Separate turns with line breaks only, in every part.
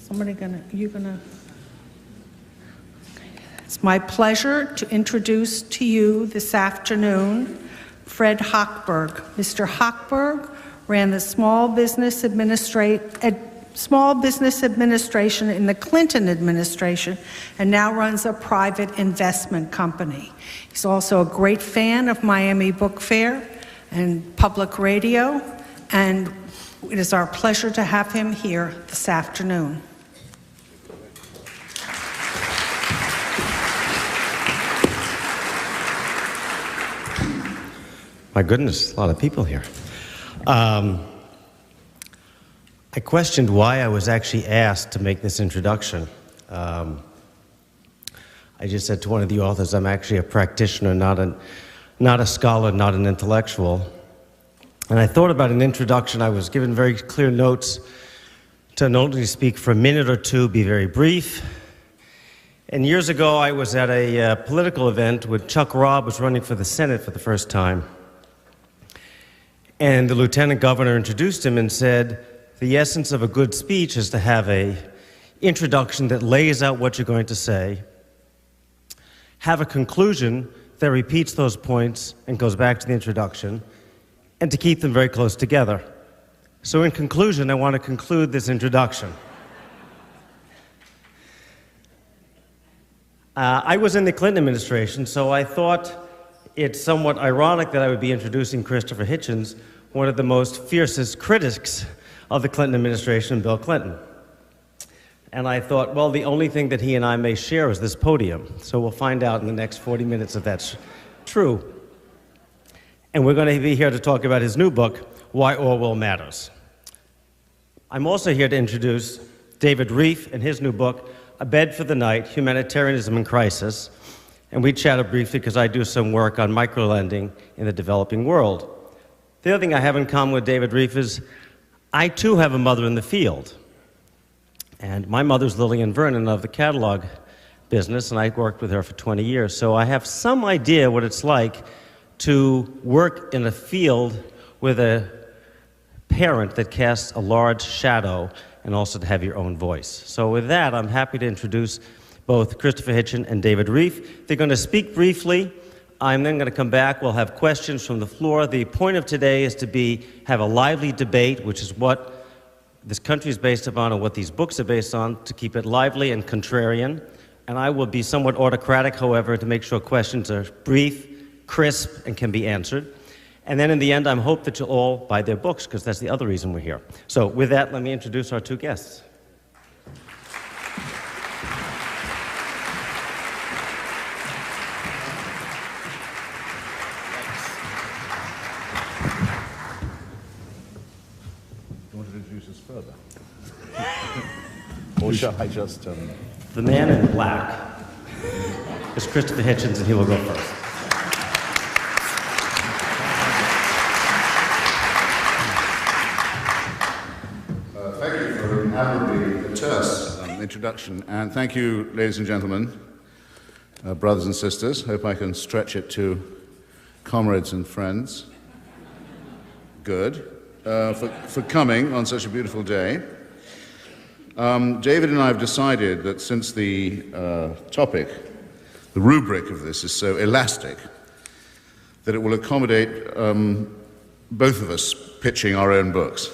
It's my pleasure to introduce to you this afternoon Fred Hochberg. Mr. Hochberg ran the Small Business Administration in the Clinton administration and now runs a private investment company. He's also a great fan of Miami Book Fair and public radio, and it is our pleasure to have him here this afternoon.
My goodness, a lot of people here. I questioned why I was actually asked to make this introduction. I just said to one of the authors, I'm actually a practitioner, not a scholar, not an intellectual. And I thought about an introduction. I was given very clear notes to only speak for a minute or two, be very brief. And years ago, I was at a political event when Chuck Robb was running for the Senate for the first time. And the lieutenant governor introduced him and said, the essence of a good speech is to have an introduction that lays out what you're going to say, have a conclusion that repeats those points and goes back to the introduction, and to keep them very close together. So in conclusion, I want to conclude this introduction. I was in the Clinton administration, so I thought it's somewhat ironic that I would be introducing Christopher Hitchens, one of the most fiercest critics of the Clinton administration, Bill Clinton. And I thought, well, the only thing that he and I may share is this podium. So we'll find out in the next 40 minutes if that's true. And we're going to be here to talk about his new book, Why Orwell Matters. I'm also here to introduce David Rieff and his new book, A Bed for the Night, Humanitarianism in Crisis. And we chatted briefly because I do some work on microlending in the developing world. The other thing I have in common with David Rieff is I too have a mother in the field. And my mother's Lillian Vernon of the catalog business, and I worked with her for 20 years. So I have some idea what it's like to work in a field with a parent that casts a large shadow and also to have your own voice. So with that, I'm happy to introduce both Christopher Hitchens and David Rieff. They're going to speak briefly. I'm then going to come back. We'll have questions from the floor. The point of today is to have a lively debate, which is what this country is based upon and what these books are based on, to keep it lively and contrarian. And I will be somewhat autocratic, however, to make sure questions are brief, crisp, and can be answered. And then in the end, I hope that you'll all buy their books, because that's the other reason we're here. So with that, let me introduce our two guests.
You want to introduce us further? Or shall I just...
The man in black is Christopher Hitchens, and he will go first.
Thank you for an admirably terse introduction, and thank you, ladies and gentlemen, brothers and sisters. Hope I can stretch it to comrades and friends. Good. For coming on such a beautiful day. David and I have decided that since the topic, the rubric of this is so elastic, that it will accommodate both of us pitching our own books.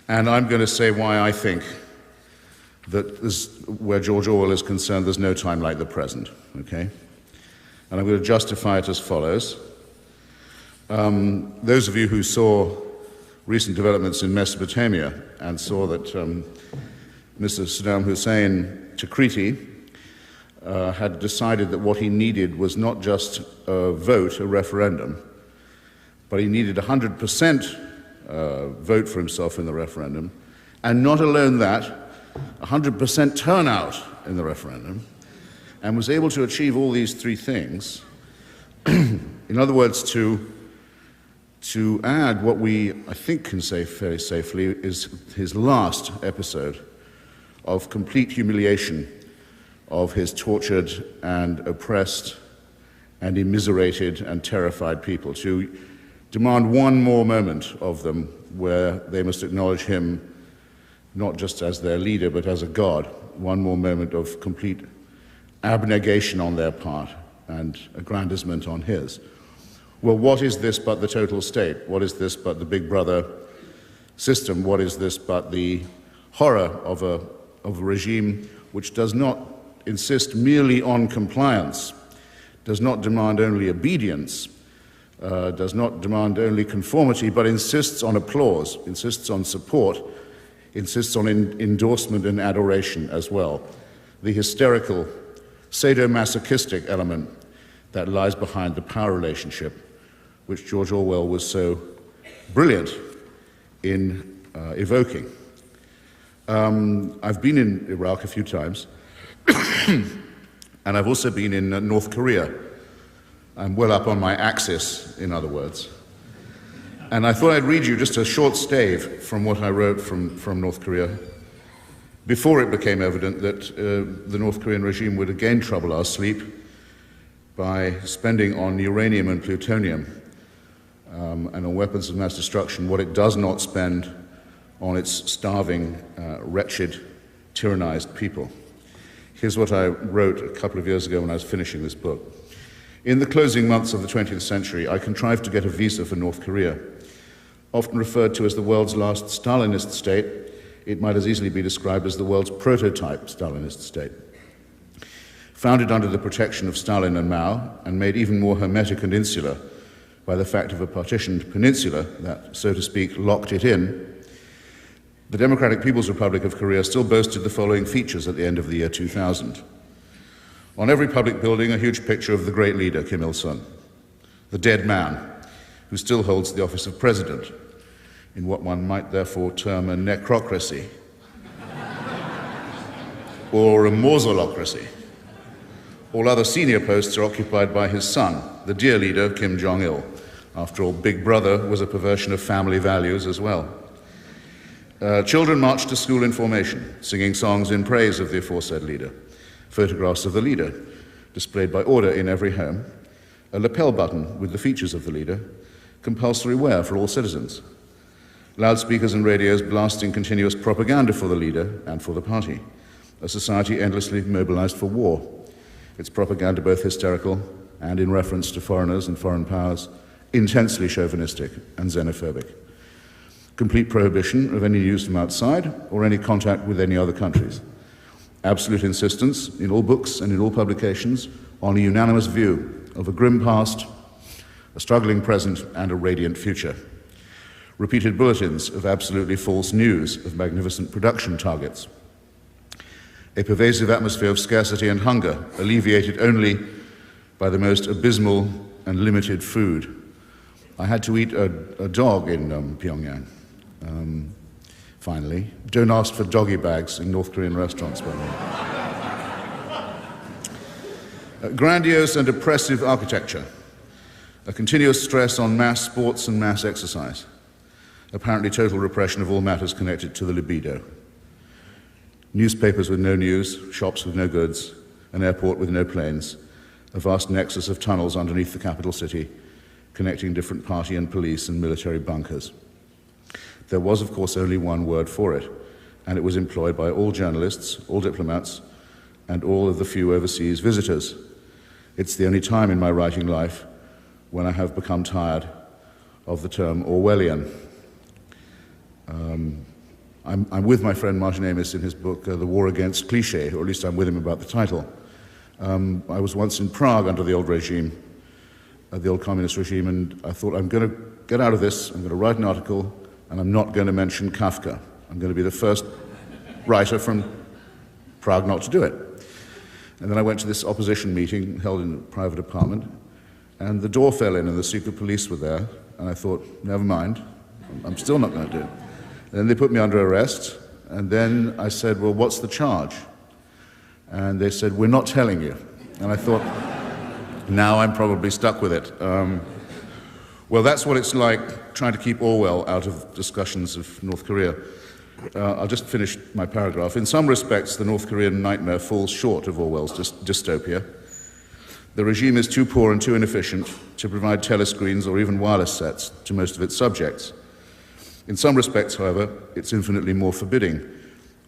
And I'm going to say why I think that where George Orwell is concerned, there's no time like the present, okay? And I'm going to justify it as follows. Those of you who saw recent developments in Mesopotamia and saw that Mr. Saddam Hussein Tikriti had decided that what he needed was not just a vote, a referendum, but he needed 100% vote for himself in the referendum, and not alone that, 100% turnout in the referendum, and was able to achieve all these three things. In other words, to add what we, I think, can say fairly safely is his last episode of complete humiliation of his tortured and oppressed and immiserated and terrified people, to demand one more moment of them where they must acknowledge him not just as their leader, but as a god. One more moment of complete abnegation on their part and aggrandizement on his. Well, what is this but the total state? What is this but the Big Brother system? What is this but the horror of a regime which does not insist merely on compliance, does not demand only obedience, does not demand only conformity, but insists on applause, insists on support, insists on endorsement and adoration as well. The hysterical, sadomasochistic element that lies behind the power relationship, which George Orwell was so brilliant in evoking. I've been in Iraq a few times, and I've also been in North Korea. I'm well up on my axis, in other words. And I thought I'd read you just a short stave from what I wrote from North Korea before it became evident that the North Korean regime would again trouble our sleep by spending on uranium and plutonium and on weapons of mass destruction what it does not spend on its starving, wretched, tyrannized people. Here's what I wrote a couple of years ago when I was finishing this book. In the closing months of the 20th century, I contrived to get a visa for North Korea. Often referred to as the world's last Stalinist state, it might as easily be described as the world's prototype Stalinist state. Founded under the protection of Stalin and Mao, and made even more hermetic and insular by the fact of a partitioned peninsula that, so to speak, locked it in, the Democratic People's Republic of Korea still boasted the following features at the end of the year 2000. On every public building, a huge picture of the great leader, Kim Il-sung, the dead man, who still holds the office of president, in what one might therefore term a necrocracy, or a mausolocracy. All other senior posts are occupied by his son, the dear leader, Kim Jong-il. After all, Big Brother was a perversion of family values as well. Children march to school in formation, singing songs in praise of the aforesaid leader. Photographs of the leader, displayed by order in every home. A lapel button with the features of the leader, compulsory wear for all citizens. Loudspeakers and radios blasting continuous propaganda for the leader and for the party. A society endlessly mobilized for war. Its propaganda both hysterical and, in reference to foreigners and foreign powers, intensely chauvinistic and xenophobic. Complete prohibition of any news from outside or any contact with any other countries. Absolute insistence in all books and in all publications on a unanimous view of a grim past, a struggling present, and a radiant future. Repeated bulletins of absolutely false news of magnificent production targets. A pervasive atmosphere of scarcity and hunger, alleviated only by the most abysmal and limited food. I had to eat a dog in Pyongyang. Finally, don't ask for doggy bags in North Korean restaurants, by the way. Grandiose and oppressive architecture. A continuous stress on mass sports and mass exercise. Apparently total repression of all matters connected to the libido. Newspapers with no news, shops with no goods, an airport with no planes, a vast nexus of tunnels underneath the capital city, connecting different party and police and military bunkers. There was, of course, only one word for it, and it was employed by all journalists, all diplomats, and all of the few overseas visitors. It's the only time in my writing life when I have become tired of the term Orwellian. I'm with my friend Martin Amis in his book, The War Against Cliché, or at least I'm with him about the title. I was once in Prague under the old regime, the old communist regime, and I thought, I'm going to get out of this, I'm going to write an article, and I'm not going to mention Kafka. I'm going to be the first writer from Prague not to do it. And then I went to this opposition meeting held in a private apartment, and the door fell in and the secret police were there, and I thought, never mind, I'm still not going to do it. And then they put me under arrest, and then I said, well, what's the charge? And they said, we're not telling you. And I thought, now I'm probably stuck with it. Well, that's what it's like trying to keep Orwell out of discussions of North Korea. I'll just finish my paragraph. In some respects, the North Korean nightmare falls short of Orwell's dystopia. The regime is too poor and too inefficient to provide telescreens or even wireless sets to most of its subjects. In some respects, however, it's infinitely more forbidding,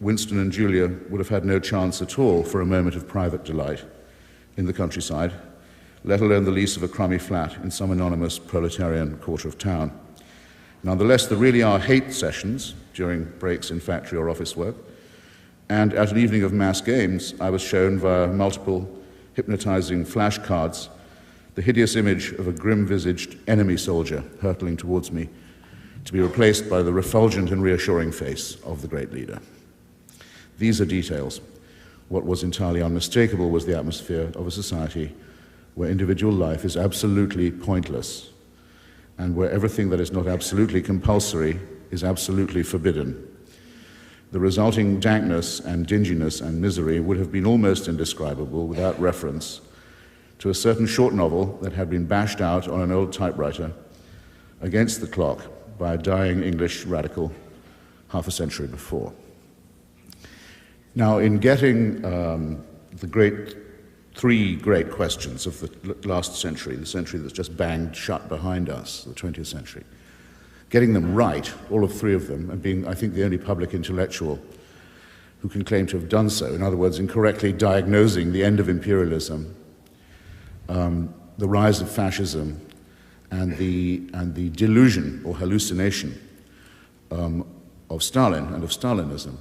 Winston and Julia would have had no chance at all for a moment of private delight in the countryside, let alone the lease of a crummy flat in some anonymous proletarian quarter of town. Nonetheless, there really are hate sessions during breaks in factory or office work, and at an evening of mass games, I was shown via multiple hypnotizing flashcards the hideous image of a grim-visaged enemy soldier hurtling towards me, to be replaced by the refulgent and reassuring face of the great leader. These are details. What was entirely unmistakable was the atmosphere of a society where individual life is absolutely pointless, and where everything that is not absolutely compulsory is absolutely forbidden. The resulting dankness and dinginess and misery would have been almost indescribable without reference to a certain short novel that had been bashed out on an old typewriter against the clock by a dying English radical half a century before. Now, in getting three great questions of the last century, the century that's just banged shut behind us, the 20th century, getting them right, all of three of them, and being, I think, the only public intellectual who can claim to have done so, in other words, incorrectly diagnosing the end of imperialism, the rise of fascism, and the delusion or hallucination of Stalin and of Stalinism.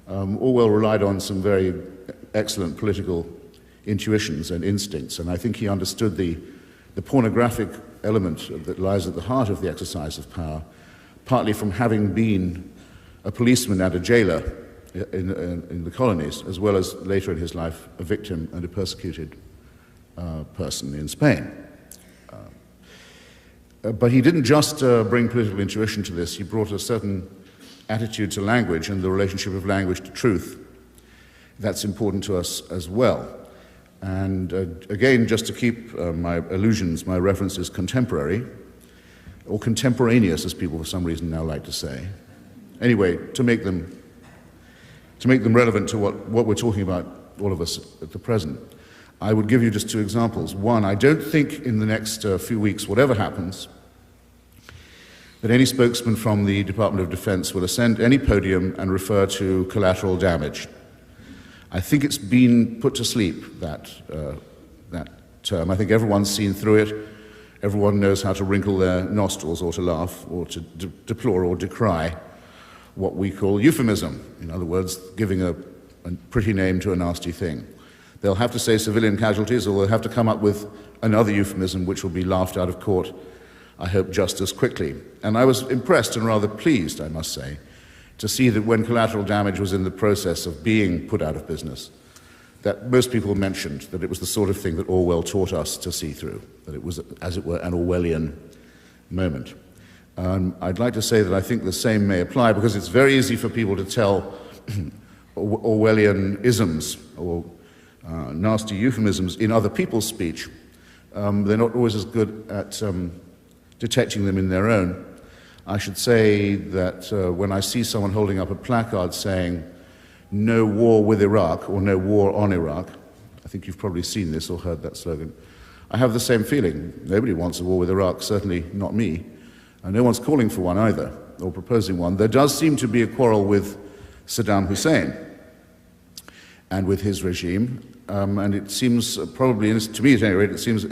Orwell relied on some very excellent political intuitions and instincts, and I think he understood the pornographic element that lies at the heart of the exercise of power, partly from having been a policeman and a jailer in the colonies, as well as later in his life a victim and a persecuted person in Spain. But he didn't just bring political intuition to this, he brought a certain attitude to language and the relationship of language to truth. That's important to us as well. And again, just to keep my allusions, my references contemporary, or contemporaneous, as people for some reason now like to say. Anyway, to make them relevant to what we're talking about, all of us at the present, I would give you just two examples. One, I don't think in the next few weeks, whatever happens, that any spokesman from the Department of Defense will ascend any podium and refer to collateral damage. I think it's been put to sleep, that term. I think everyone's seen through it. Everyone knows how to wrinkle their nostrils or to laugh or to deplore or decry what we call euphemism. In other words, giving a pretty name to a nasty thing. They'll have to say civilian casualties, or they'll have to come up with another euphemism which will be laughed out of court, I hope, just as quickly. And I was impressed and rather pleased, I must say, to see that when collateral damage was in the process of being put out of business, that most people mentioned that it was the sort of thing that Orwell taught us to see through, that it was, as it were, an Orwellian moment. I'd like to say that I think the same may apply, because it's very easy for people to tell Orwellian isms or nasty euphemisms in other people's speech. They're not always as good at detecting them in their own. I should say that when I see someone holding up a placard saying, "No war with Iraq," or "No war on Iraq," I think you've probably seen this or heard that slogan, I have the same feeling. Nobody wants a war with Iraq, certainly not me. And no one's calling for one either, or proposing one. There does seem to be a quarrel with Saddam Hussein and with his regime, and it seems probably, to me at any rate, it seems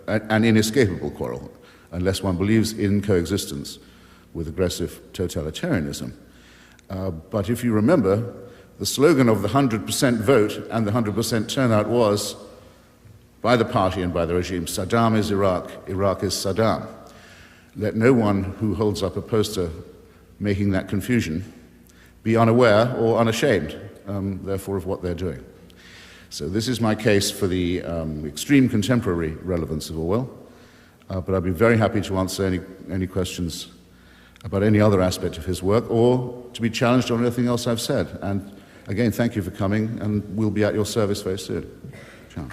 an inescapable quarrel, unless one believes in coexistence with aggressive totalitarianism. But if you remember, the slogan of the 100% vote and the 100% turnout was, by the party and by the regime, "Saddam is Iraq, Iraq is Saddam." Let no one who holds up a poster making that confusion be unaware or unashamed, therefore, of what they're doing. So this is my case for the extreme contemporary relevance of Orwell, but I'd be very happy to answer any questions about any other aspect of his work, or to be challenged on anything else I've said. And again, thank you for coming, and we'll be at your service very soon. Ciao.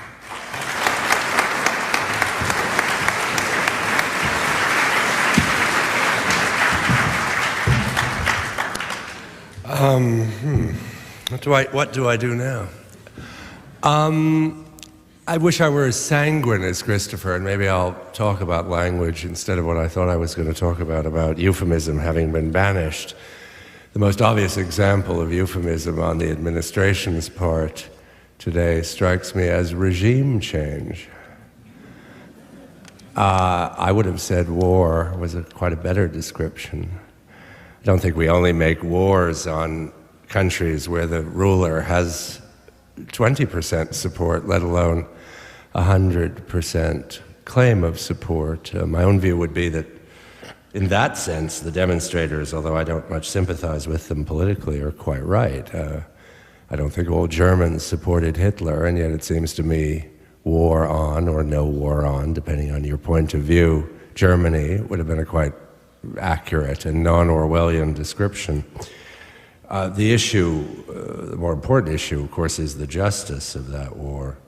What do I do now? I wish I were as sanguine as Christopher, and maybe I'll talk about language instead of what I thought I was going to talk about euphemism having been banished. The most obvious example of euphemism on the administration's part today strikes me as regime change. I would have said war was quite a better description. I don't think we only make wars on countries where the ruler has 20% support, let alone 100% claim of support. My own view would be that in that sense, the demonstrators, although I don't much sympathize with them politically, are quite right. I don't think all Germans supported Hitler, and yet it seems to me war on or no war on, depending on your point of view, Germany would have been a quite accurate and non-Orwellian description. The issue, the more important issue, of course, is the justice of that war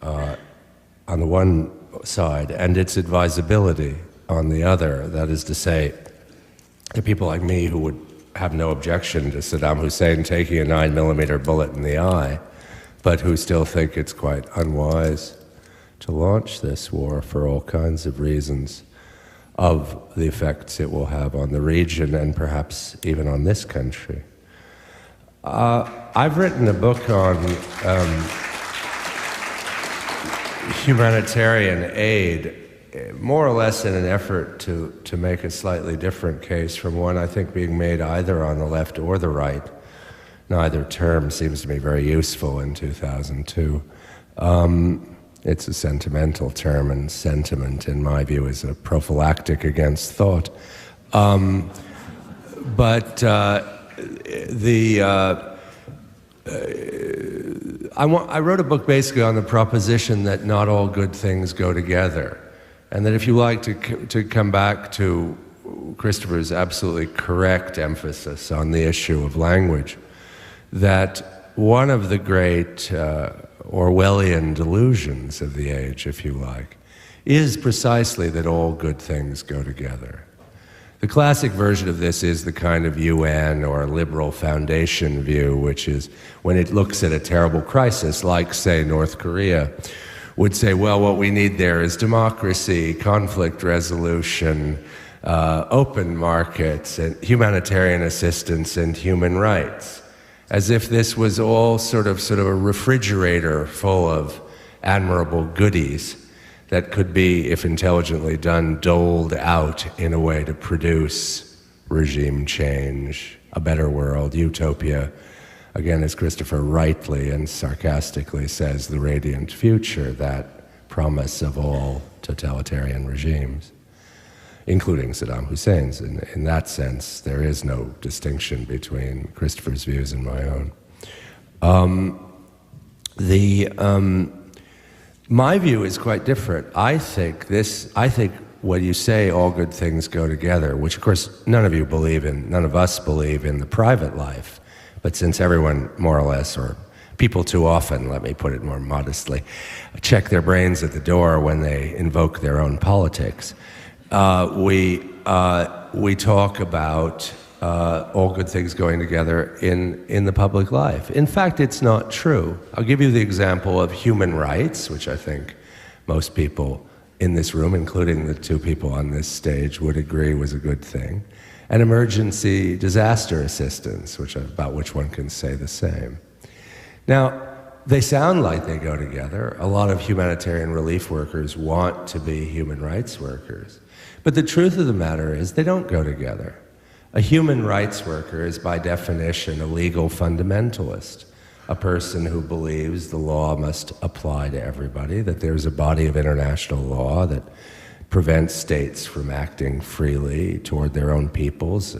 on the one side, and its advisability on the other. That is to say, there are people like me who would have no objection to Saddam Hussein taking a 9mm bullet in the eye, but who still think it's quite unwise to launch this war for all kinds of reasons of the effects it will have on the region and perhaps even on this country. I've written a book on humanitarian aid, more or less in an effort to make a slightly different case from one I think being made either on the left or the right. Neither term seems to me very useful in 2002. It's a sentimental term, and sentiment, in my view, is a prophylactic against thought. I wrote a book basically on the proposition that not all good things go together, and that if you like to come back to Christopher's absolutely correct emphasis on the issue of language, that one of the great Orwellian delusions of the age, if you like, is precisely that all good things go together. The classic version of this is the kind of UN or liberal foundation view, which is when it looks at a terrible crisis, like, say, North Korea, would say, well, what we need there is democracy, conflict resolution, open markets, and humanitarian assistance and human rights. As if this was all sort of a refrigerator full of admirable goodies that could be, if intelligently done, doled out in a way to produce regime change, a better world, utopia. Again, as Christopher rightly and sarcastically says, the radiant future, that promise of all totalitarian regimes, including Saddam Hussein's. In that sense, there is no distinction between Christopher's views and my own. My view is quite different. I think when you say all good things go together, which of course none of you believe in, none of us believe in the private life, but since everyone more or less, or people too often, let me put it more modestly, check their brains at the door when they invoke their own politics, we talk about all good things going together in the public life. In fact, it's not true. I'll give you the example of human rights, which I think most people in this room, including the two people on this stage, would agree was a good thing, and emergency disaster assistance, about which one can say the same. Now, they sound like they go together. A lot of humanitarian relief workers want to be human rights workers. But the truth of the matter is they don't go together. A human rights worker is by definition a legal fundamentalist, a person who believes the law must apply to everybody, that there's a body of international law that prevents states from acting freely toward their own peoples,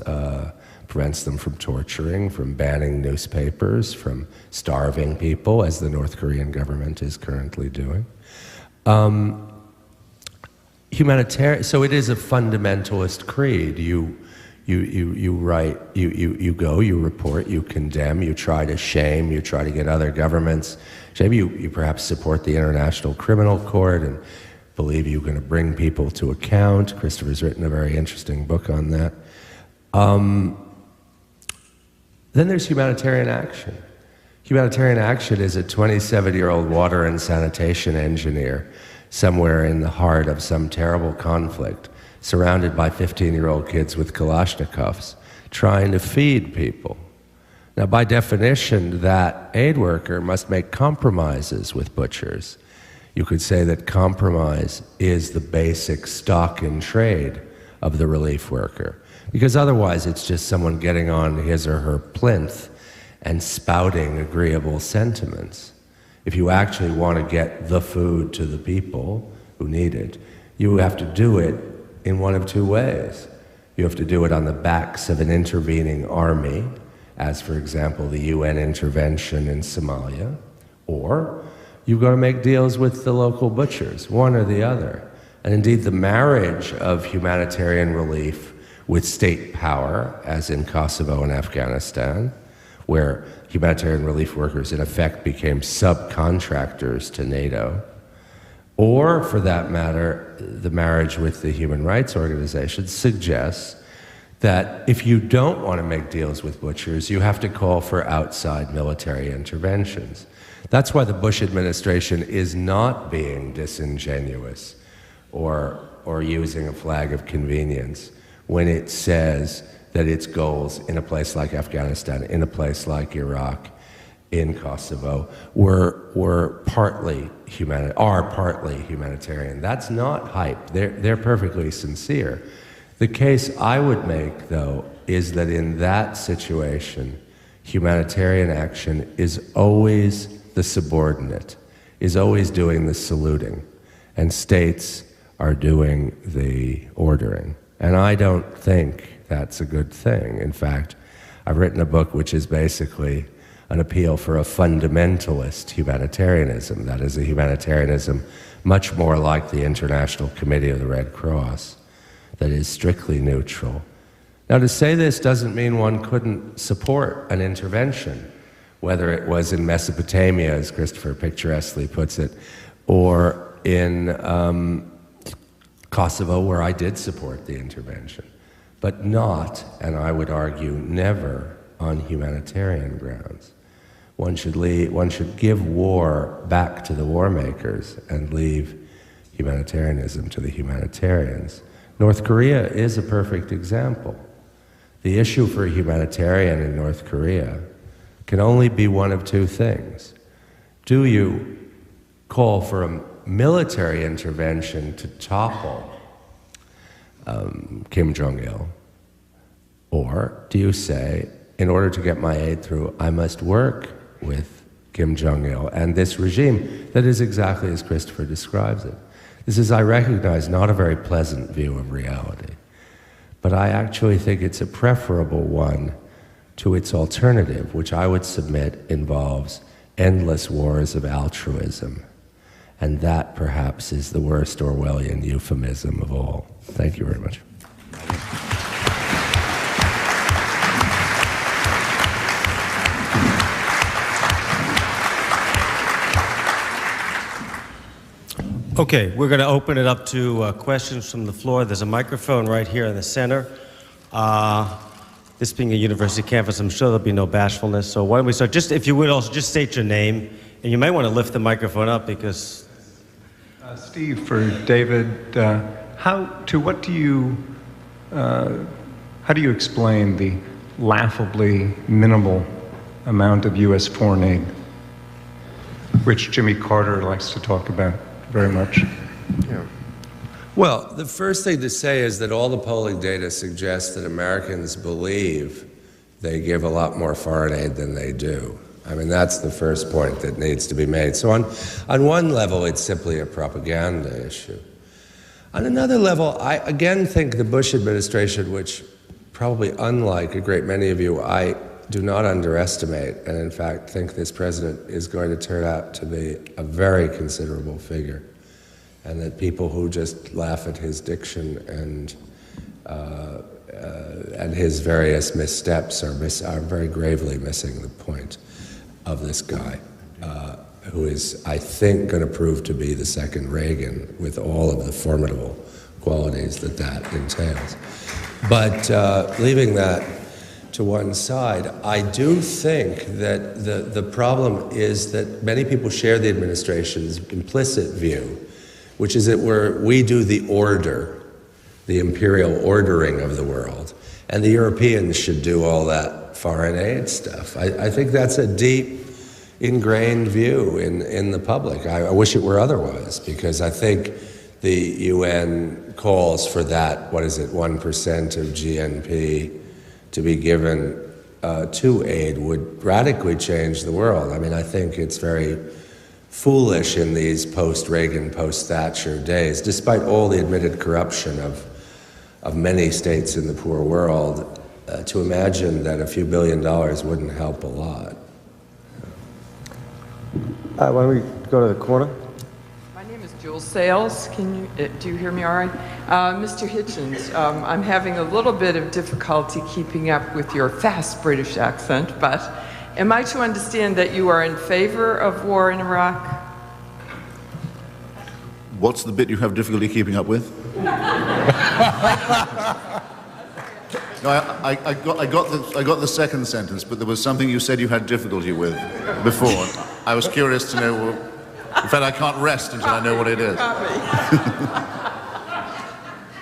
prevents them from torturing, from banning newspapers, from starving people, as the North Korean government is currently doing. Humanitarian, so it is a fundamentalist creed. You write, you go, you report, you condemn, you try to shame, you try to get other governments. Maybe you perhaps support the International Criminal Court and believe you're going to bring people to account. Christopher's written a very interesting book on that. Then there's humanitarian action. Humanitarian action is a 27-year-old water and sanitation engineer somewhere in the heart of some terrible conflict, surrounded by 15-year-old kids with Kalashnikovs, trying to feed people. Now, by definition, that aid worker must make compromises with butchers. You could say that compromise is the basic stock in trade of the relief worker, because otherwise it's just someone getting on his or her plinth and spouting agreeable sentiments. If you actually want to get the food to the people who need it, you have to do it in one of two ways. You have to do it on the backs of an intervening army, as for example the UN intervention in Somalia, or you've got to make deals with the local butchers, one or the other. And indeed the marriage of humanitarian relief with state power, as in Kosovo and Afghanistan, where humanitarian relief workers in effect became subcontractors to NATO, or for that matter, the marriage with the human rights organizations suggests that if you don't want to make deals with butchers, you have to call for outside military interventions. That's why the Bush administration is not being disingenuous or using a flag of convenience when it says that its goals in a place like Afghanistan, in a place like Iraq, in Kosovo, are partly humanitarian. That's not hype. They're perfectly sincere. The case I would make, though, is that in that situation, humanitarian action is always the subordinate, is always doing the saluting, and states are doing the ordering. And I don't think that's a good thing. In fact, I've written a book which is basically an appeal for a fundamentalist humanitarianism, that is, a humanitarianism much more like the International Committee of the Red Cross, that is strictly neutral. Now, to say this doesn't mean one couldn't support an intervention, whether it was in Mesopotamia, as Christopher picturesquely puts it, or in Kosovo, where I did support the intervention, but not, and I would argue, never on humanitarian grounds. One should give war back to the war makers and leave humanitarianism to the humanitarians. North Korea is a perfect example. The issue for a humanitarian in North Korea can only be one of two things. Do you call for a military intervention to topple Kim Jong-il? Or do you say, in order to get my aid through, I must work with Kim Jong-il and this regime that is exactly as Christopher describes it? This is, I recognize, not a very pleasant view of reality, but I actually think it's a preferable one to its alternative, which I would submit involves endless wars of altruism. And that, perhaps, is the worst Orwellian euphemism of all. Thank you very much.
Okay, we're going to open it up to questions from the floor. There's a microphone right here in the center. This being a university campus, I'm sure there'll be no bashfulness. So why don't we start? Just, if you would, also just state your name, and you might want to lift the microphone up because.
Steve, for David, how do you explain the laughably minimal amount of U.S. foreign aid, which Jimmy Carter likes to talk about very much?
Yeah. Well, the first thing to say is that all the polling data suggests that Americans believe they give a lot more foreign aid than they do. I mean, that's the first point that needs to be made. So on one level, it's simply a propaganda issue. On another level, I again think the Bush administration, which probably unlike a great many of you, I do not underestimate, and in fact think this president is going to turn out to be a very considerable figure, and that people who just laugh at his diction and his various missteps are very gravely missing the point of this guy, who is, I think, going to prove to be the second Reagan with all of the formidable qualities that entails. But leaving that to one side, I do think that the problem is that many people share the administration's implicit view, which is that we do the order, the imperial ordering of the world, and the Europeans should do all that foreign aid stuff. I think that's a deep, ingrained view in the public. I wish it were otherwise, because I think the UN calls for that, 1% of GNP to be given to aid would radically change the world. I mean, I think it's very foolish in these post-Reagan, post-Thatcher days, despite all the admitted corruption of many states in the poor world, to imagine that a few $1 billion wouldn't help a lot.
Why don't we go to the corner?
My name is Jules Sales. Do you hear me all right? Mr. Hitchens, I'm having a little bit of difficulty keeping up with your fast British accent, but am I to understand that you are in favor of war in Iraq?
What's the bit you have difficulty keeping up with? No, I got the second sentence, but there was something you said you had difficulty with before. I was curious to know. In fact, I can't rest until I know what it is.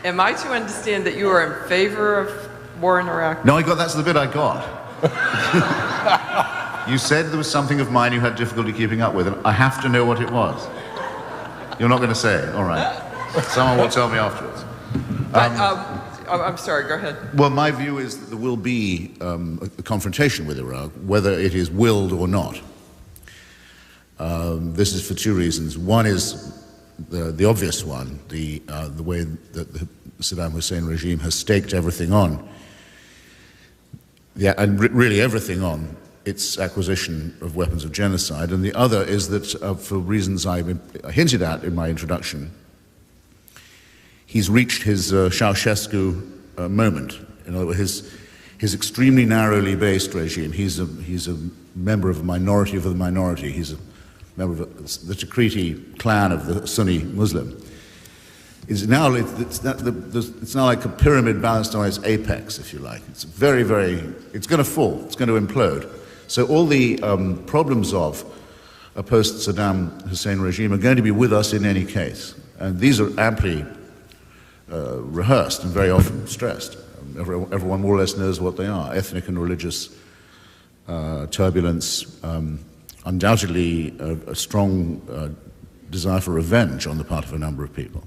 Am I to understand that you are in favor of war in Iraq?
No, that's the bit I got. You said there was something of mine you had difficulty keeping up with, and I have to know what it was. You're not going to say it? All right. Someone will tell me afterwards.
I'm sorry, go ahead.
Well, my view is that there will be a confrontation with Iraq, whether it is willed or not. This is for two reasons. One is the obvious one, the way that the Saddam Hussein regime has staked everything on, really everything on its acquisition of weapons of genocide. And the other is that, for reasons I hinted at in my introduction, he's reached his Ceausescu moment. In other words, his extremely narrowly based regime. He's a member of a minority of the minority. He's a member of the Tikriti clan of the Sunni Muslim. It's now like a pyramid balanced on its apex, if you like. It's very, it's going to fall. It's going to implode. So all the problems of a post-Saddam Hussein regime are going to be with us in any case. And these are amply rehearsed and very often stressed. Everyone more or less knows what they are: ethnic and religious turbulence, undoubtedly a strong desire for revenge on the part of a number of people,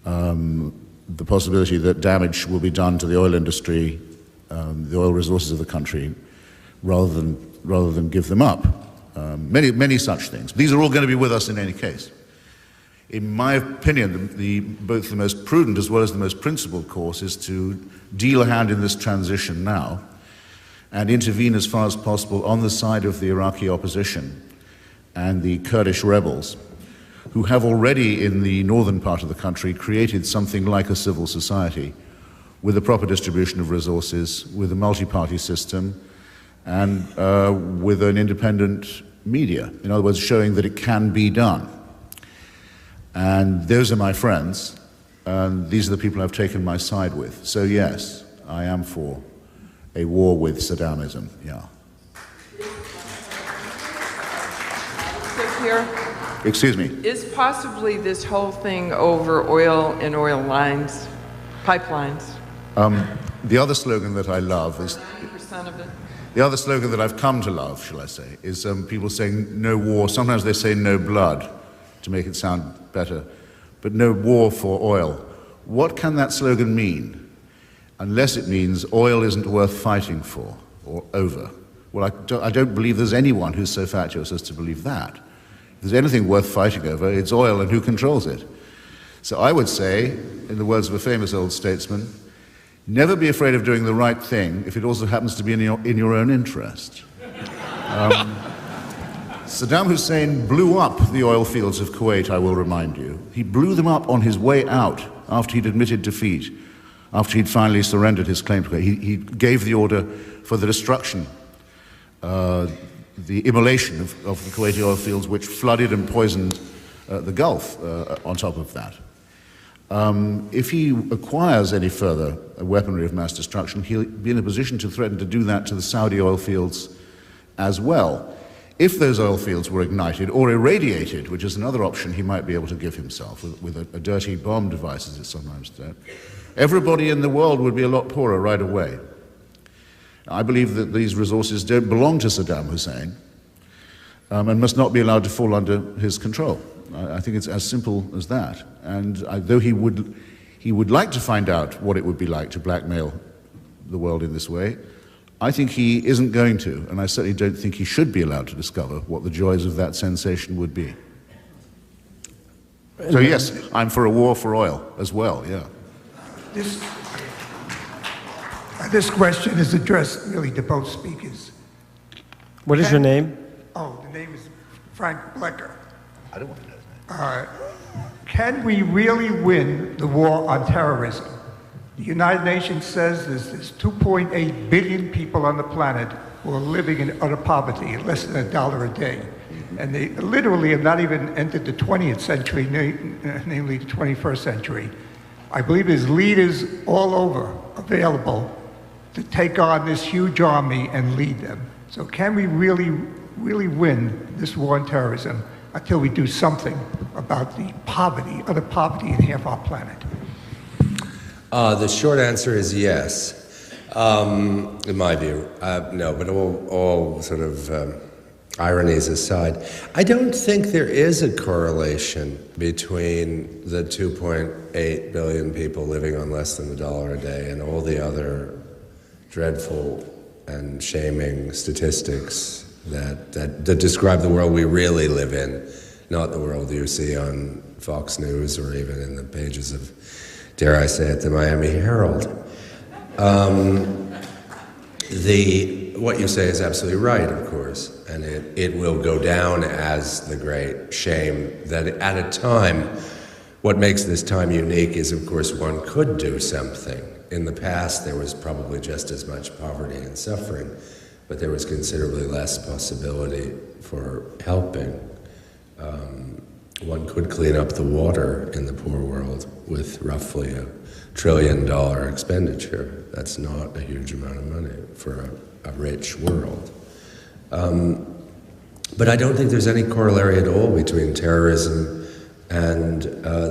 the possibility that damage will be done to the oil industry, the oil resources of the country, rather than give them up. Many such things. These are all going to be with us in any case. In my opinion, both the most prudent as well as the most principled course is to deal a hand in this transition now and intervene as far as possible on the side of the Iraqi opposition and the Kurdish rebels, who have already in the northern part of the country created something like a civil society with a proper distribution of resources, with a multi-party system, and with an independent media. In other words, showing that it can be done. And those are my friends, and these are the people I've taken my side with. So yes, I am for a war with Saddamism, yeah.
So here,
excuse me.
is possibly this whole thing over oil and oil lines, pipelines?
The other slogan that I love is...
90% of it?
The other slogan that I've come to love, shall I say, is people saying no war. Sometimes they say no blood to make it sound better, but no war for oil. What can that slogan mean? Unless it means oil isn't worth fighting for or over. Well, I don't believe there's anyone who's so fatuous as to believe that. If there's anything worth fighting over, it's oil and who controls it. So I would say, in the words of a famous old statesman, never be afraid of doing the right thing if it also happens to be in your own interest. Saddam Hussein blew up the oil fields of Kuwait, I will remind you. He blew them up on his way out after he'd admitted defeat, after he'd finally surrendered his claim to Kuwait. He gave the order for the destruction, the immolation of the Kuwaiti oil fields, which flooded and poisoned the Gulf on top of that. If he acquires any further weaponry of mass destruction, he'll be in a position to threaten to do that to the Saudi oil fields as well. If those oil fields were ignited or irradiated, which is another option he might be able to give himself with a dirty bomb device, as it's sometimes said, everybody in the world would be a lot poorer right away. I believe that these resources don't belong to Saddam Hussein and must not be allowed to fall under his control. I think it's as simple as that. And though he would like to find out what it would be like to blackmail the world in this way, I think he isn't going to, and I certainly don't think he should be allowed to discover what the joys of that sensation would be. So yes, I'm for a war for oil as well, yeah.
This question is addressed really to both speakers.
What is your name?
Oh, the name is Frank Blecker.
I don't want to know his name.
Can we really win the war on terrorism? The United Nations says there's 2.8 billion people on the planet who are living in utter poverty at less than $1 a day. And they literally have not even entered the 20th century, namely the 21st century. I believe there's leaders all over available to take on this huge army and lead them. So can we really win this war on terrorism until we do something about the poverty, utter poverty in half our planet?
The short answer is yes, in my view. No, but all sort of ironies aside, I don't think there is a correlation between the 2.8 billion people living on less than $1 a day and all the other dreadful and shaming statistics that describe the world we really live in, not the world you see on Fox News or even in the pages of, dare I say it, the Miami Herald. What you say is absolutely right, of course, and it will go down as the great shame that at a time, what makes this time unique is, of course, one could do something. In the past, there was probably just as much poverty and suffering, but there was considerably less possibility for helping. One could clean up the water in the poor world with roughly $1 trillion expenditure. That's not a huge amount of money for a rich world. But I don't think there's any corollary at all between terrorism and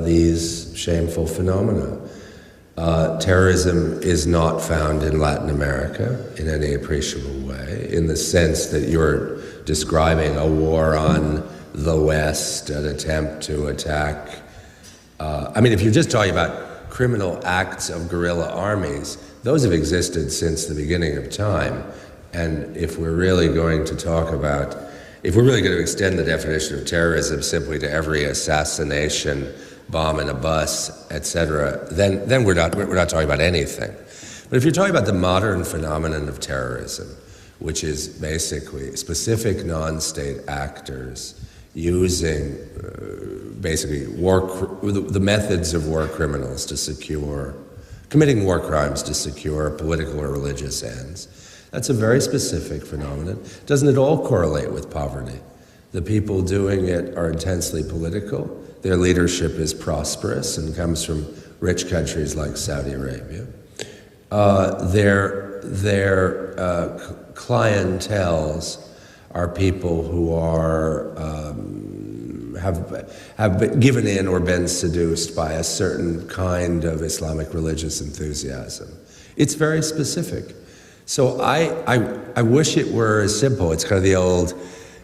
these shameful phenomena. Terrorism is not found in Latin America in any appreciable way, in the sense that you're describing a war on the West, an attempt to attack. If you're just talking about criminal acts of guerrilla armies, those have existed since the beginning of time. And if we're really going to extend the definition of terrorism simply to every assassination, bomb in a bus, etc., then we're not talking about anything. But if you're talking about the modern phenomenon of terrorism, which is basically specific non-state actors using basically the methods of war criminals committing war crimes to secure political or religious ends, that's a very specific phenomenon. Doesn't it all correlate with poverty? The people doing it are intensely political. Their leadership is prosperous and comes from rich countries like Saudi Arabia. Their clienteles are people who have been given in or been seduced by a certain kind of Islamic religious enthusiasm. It's very specific. So I wish it were as simple. It's kind of the old,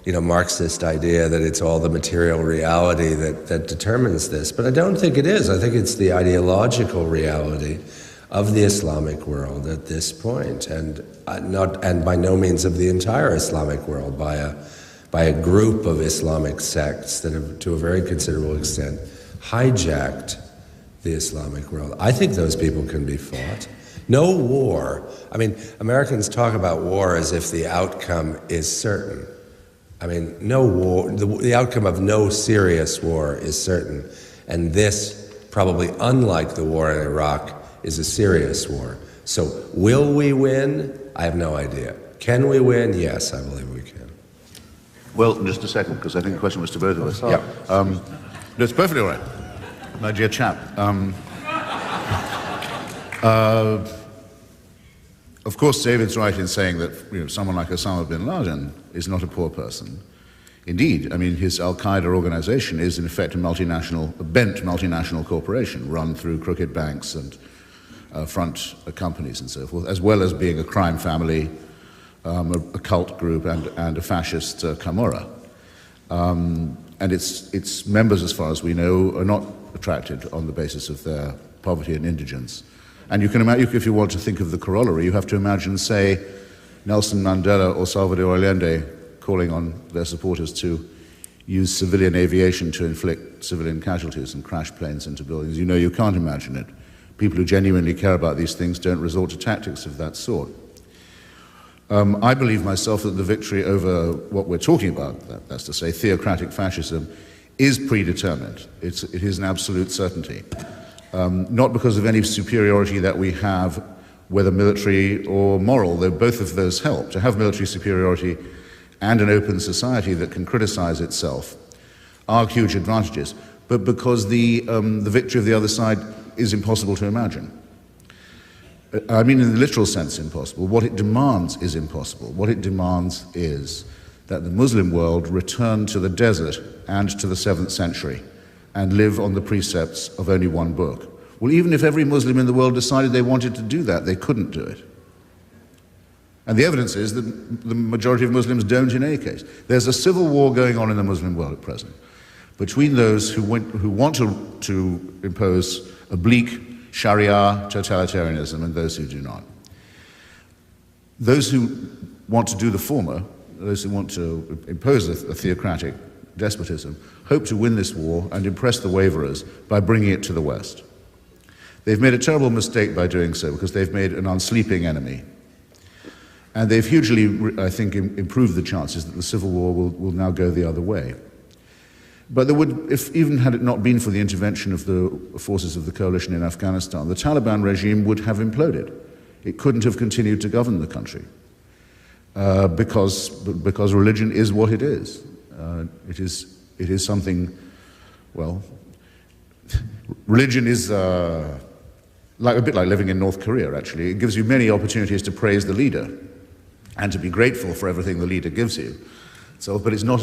Marxist idea that it's all the material reality that determines this. But I don't think it is. I think it's the ideological reality of the Islamic world at this point, and by no means of the entire Islamic world, by a group of Islamic sects that have, to a very considerable extent, hijacked the Islamic world. I think those people can be fought. No war. Americans talk about war as if the outcome is certain. No war, the outcome of no serious war is certain. And this, probably unlike the war in Iraq, is a serious war. So will we win? I have no idea. Can we win? Yes, I believe we can.
Well, just a second, because I think the question was to both of us. Yeah. That's perfectly all right, my dear chap. Of course, David's right in saying that someone like Osama bin Laden is not a poor person. Indeed, his Al-Qaeda organization is in effect a bent multinational corporation run through crooked banks and front companies and so forth, as well as being a crime family, a cult group, and a fascist Camorra. And its members, as far as we know, are not attracted on the basis of their poverty and indigence. And you can imagine, if you want to think of the corollary, you have to imagine, say, Nelson Mandela or Salvador Allende calling on their supporters to use civilian aviation to inflict civilian casualties and crash planes into buildings. You know, you can't imagine it. People who genuinely care about these things don't resort to tactics of that sort. I believe myself that the victory over what we're talking about, that's to say theocratic fascism, is predetermined. It is an absolute certainty. Not because of any superiority that we have, whether military or moral, though both of those help. To have military superiority and an open society that can criticize itself are huge advantages, but because the victory of the other side is impossible to imagine. I mean, in the literal sense, impossible. What it demands is impossible. What it demands is that the Muslim world return to the desert and to the 7th century and live on the precepts of only one book. Well, even if every Muslim in the world decided they wanted to do that, they couldn't do it. And the evidence is that the majority of Muslims don't in any case. There's a civil war going on in the Muslim world at present between those who want to impose a bleak Sharia totalitarianism and those who do not. Those who want to do the former, those who want to impose a theocratic despotism, hope to win this war and impress the waverers by bringing it to the West. They've made a terrible mistake by doing so because they've made an unsleeping enemy. And they've hugely, I think, improved the chances that the civil war will now go the other way. But there would, even had it not been for the intervention of the forces of the coalition in Afghanistan, the Taliban regime would have imploded. It couldn't have continued to govern the country because religion is what it is. It is something, well, religion is a bit like living in North Korea, actually. It gives you many opportunities to praise the leader and to be grateful for everything the leader gives you. So, but it's not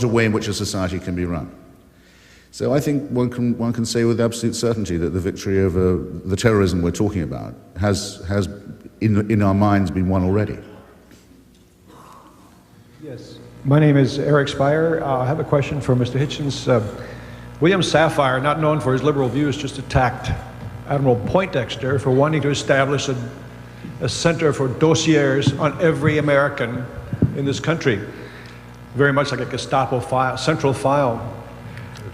a way in which a society can be run. So I think one can say with absolute certainty that the victory over the terrorism we're talking about has in our minds been won already.
Yes. My name is Eric Spire. I have a question for Mr. Hitchens. William Safire, not known for his liberal views, just attacked Admiral Poindexter for wanting to establish a center for dossiers on every American in this country. Very much like a Gestapo file, central file.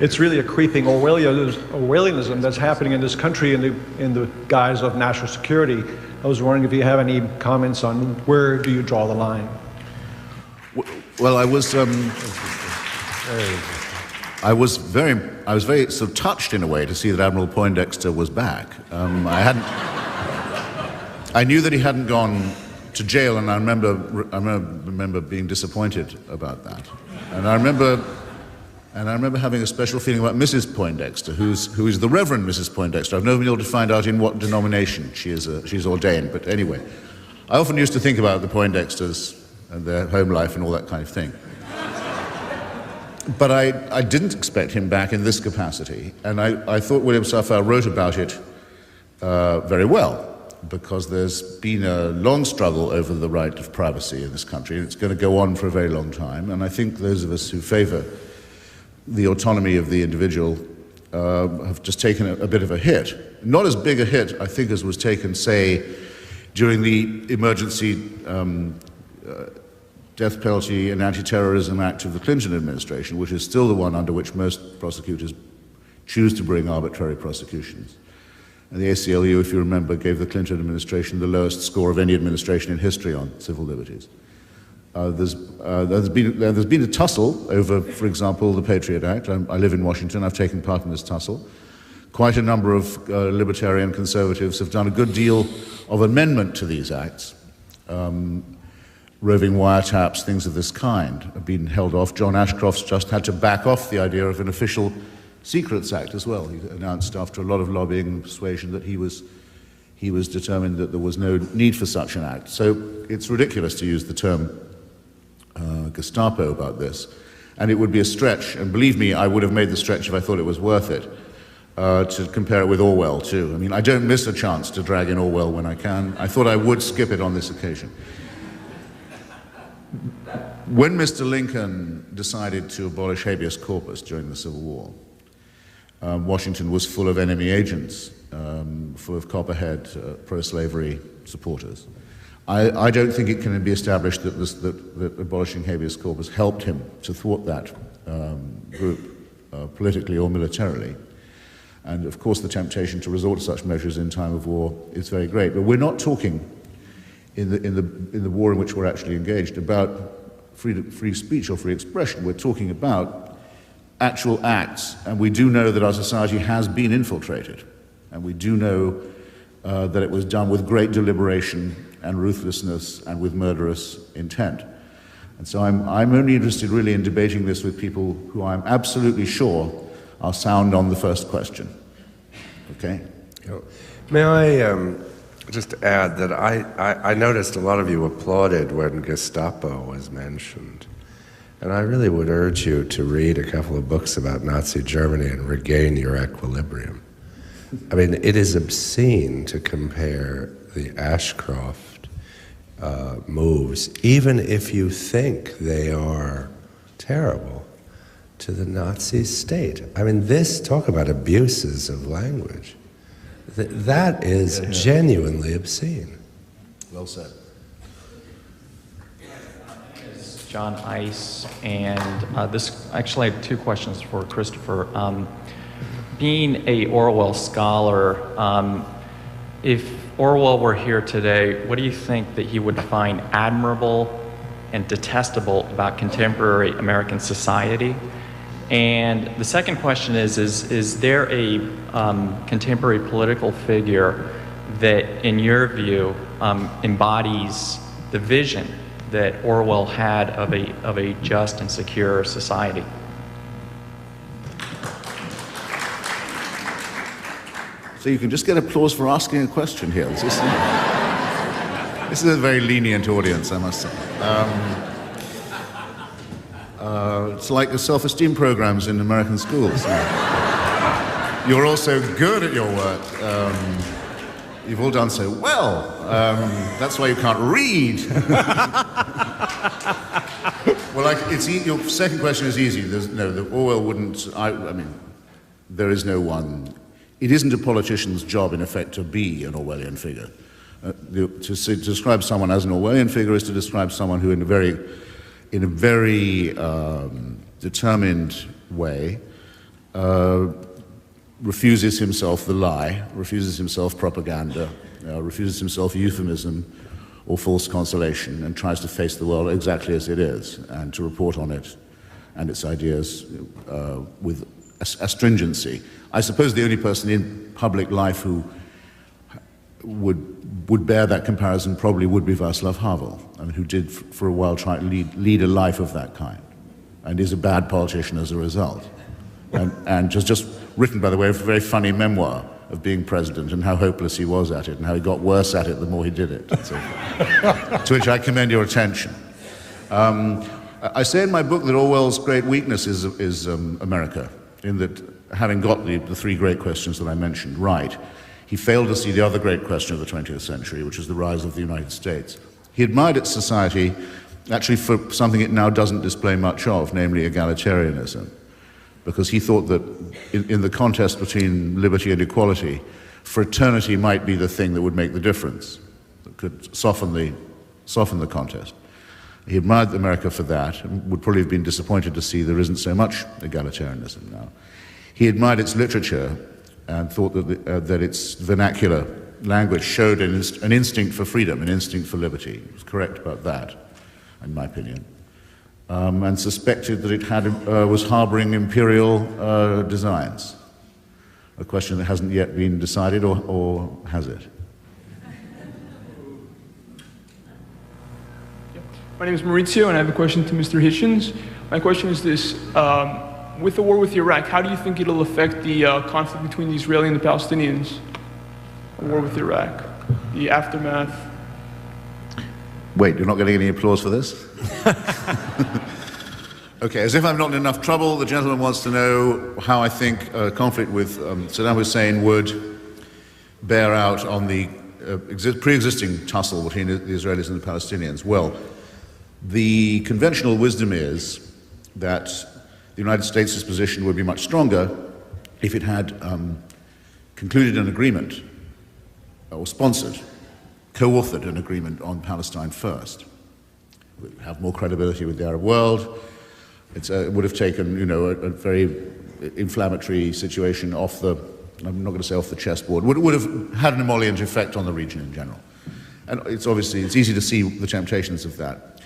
It's really a creeping Orwellianism that's happening in this country in the guise of national security. I was wondering if you have any comments on where do you draw the line?
Well, I was very sort of touched in a way to see that Admiral Poindexter was back. I knew that he hadn't gone to jail, and I remember being disappointed about that. And I remember having a special feeling about Mrs. Poindexter, who is the Reverend Mrs. Poindexter. I've never been able to find out in what denomination she's ordained, but anyway, I often used to think about the Poindexters and their home life and all that kind of thing. But I didn't expect him back in this capacity, and I thought William Safire wrote about it very well, because there's been a long struggle over the right of privacy in this country, and it's going to go on for a very long time. And I think those of us who favor the autonomy of the individual have just taken a bit of a hit. Not as big a hit, I think, as was taken, say, during the emergency death penalty and anti-terrorism act of the Clinton administration, which is still the one under which most prosecutors choose to bring arbitrary prosecutions. And the ACLU, if you remember, gave the Clinton administration the lowest score of any administration in history on civil liberties. There's been a tussle over, for example, the Patriot Act. I live in Washington. I've taken part in this tussle. Quite a number of libertarian conservatives have done a good deal of amendment to these acts. Roving wiretaps, things of this kind have been held off. John Ashcroft's just had to back off the idea of an official Secrets Act as well. He announced after a lot of lobbying and persuasion that he was determined that there was no need for such an act. So it's ridiculous to use the term Gestapo about this, and it would be a stretch, and believe me, I would have made the stretch if I thought it was worth it, to compare it with Orwell, too. I mean, I don't miss a chance to drag in Orwell when I can. I thought I would skip it on this occasion. When Mr. Lincoln decided to abolish habeas corpus during the Civil War, Washington was full of enemy agents, full of copperhead, pro-slavery supporters. I don't think it can be established that abolishing habeas corpus helped him to thwart that group, politically or militarily. And of course, the temptation to resort to such measures in time of war is very great. But we're not talking in the war in which we're actually engaged about free speech or free expression. We're talking about actual acts, and we do know that our society has been infiltrated, and we do know that it was done with great deliberation and ruthlessness and with murderous intent. And so I'm only interested really in debating this with people who I'm absolutely sure are sound on the first question. Okay?
May I just add that I noticed a lot of you applauded when Gestapo was mentioned. And I really would urge you to read a couple of books about Nazi Germany and regain your equilibrium. I mean, it is obscene to compare the Ashcroft moves, even if you think they are terrible, to the Nazi state. I mean, talk about abuses of language. That is genuinely obscene.
Well said.
John Ice, and actually I have two questions for Christopher. Being a Orwell scholar, if Orwell were here today, what do you think that he would find admirable and detestable about contemporary American society? And the second question is there a contemporary political figure that, in your view, embodies the vision that Orwell had of a just and secure society?
So you can just get applause for asking a question here. This is a very lenient audience, I must say. It's like the self-esteem programs in American schools. You're all so good at your work. You've all done so well. That's why you can't read. Well, your second question is easy. Orwell wouldn't. I mean, there is no one. It isn't a politician's job, in effect, to be an Orwellian figure. To describe someone as an Orwellian figure is to describe someone who, in a very determined way, refuses himself the lie, refuses himself propaganda, refuses himself euphemism or false consolation, and tries to face the world exactly as it is, and to report on it and its ideas with astringency. I suppose the only person in public life who would bear that comparison probably would be Václav Havel, I mean, who did for a while try to lead a life of that kind, and is a bad politician as a result. And just written, by the way, a very funny memoir of being president and how hopeless he was at it and how he got worse at it the more he did it. So, to which I commend your attention. I say in my book that Orwell's great weakness is America, in that having got the three great questions that I mentioned right, he failed to see the other great question of the 20th century, which is the rise of the United States. He admired its society, actually for something it now doesn't display much of, namely egalitarianism, because he thought that in the contest between liberty and equality, fraternity might be the thing that would make the difference, that could soften the contest. He admired America for that, and would probably have been disappointed to see there isn't so much egalitarianism now. He admired its literature and thought that its vernacular language showed an instinct for freedom, an instinct for liberty. He was correct about that, in my opinion. And suspected that it was harboring imperial designs. A question that hasn't yet been decided, or has it?
My name is Maurizio, and I have a question to Mr. Hitchens. My question is this. With the war with Iraq, how do you think it'll affect the conflict between the Israeli and the Palestinians? The war with Iraq, the aftermath.
Wait, you're not getting any applause for this? Okay, as if I'm not in enough trouble, the gentleman wants to know how I think a conflict with Saddam Hussein would bear out on the pre-existing tussle between the Israelis and the Palestinians. Well, the conventional wisdom is that the United States' position would be much stronger if it had concluded an agreement, or sponsored, co-authored an agreement on Palestine first. It would have more credibility with the Arab world. It would have taken, a very inflammatory situation off the, I'm not going to say off the chessboard, would have had an emollient effect on the region in general. And it's easy to see the temptations of that.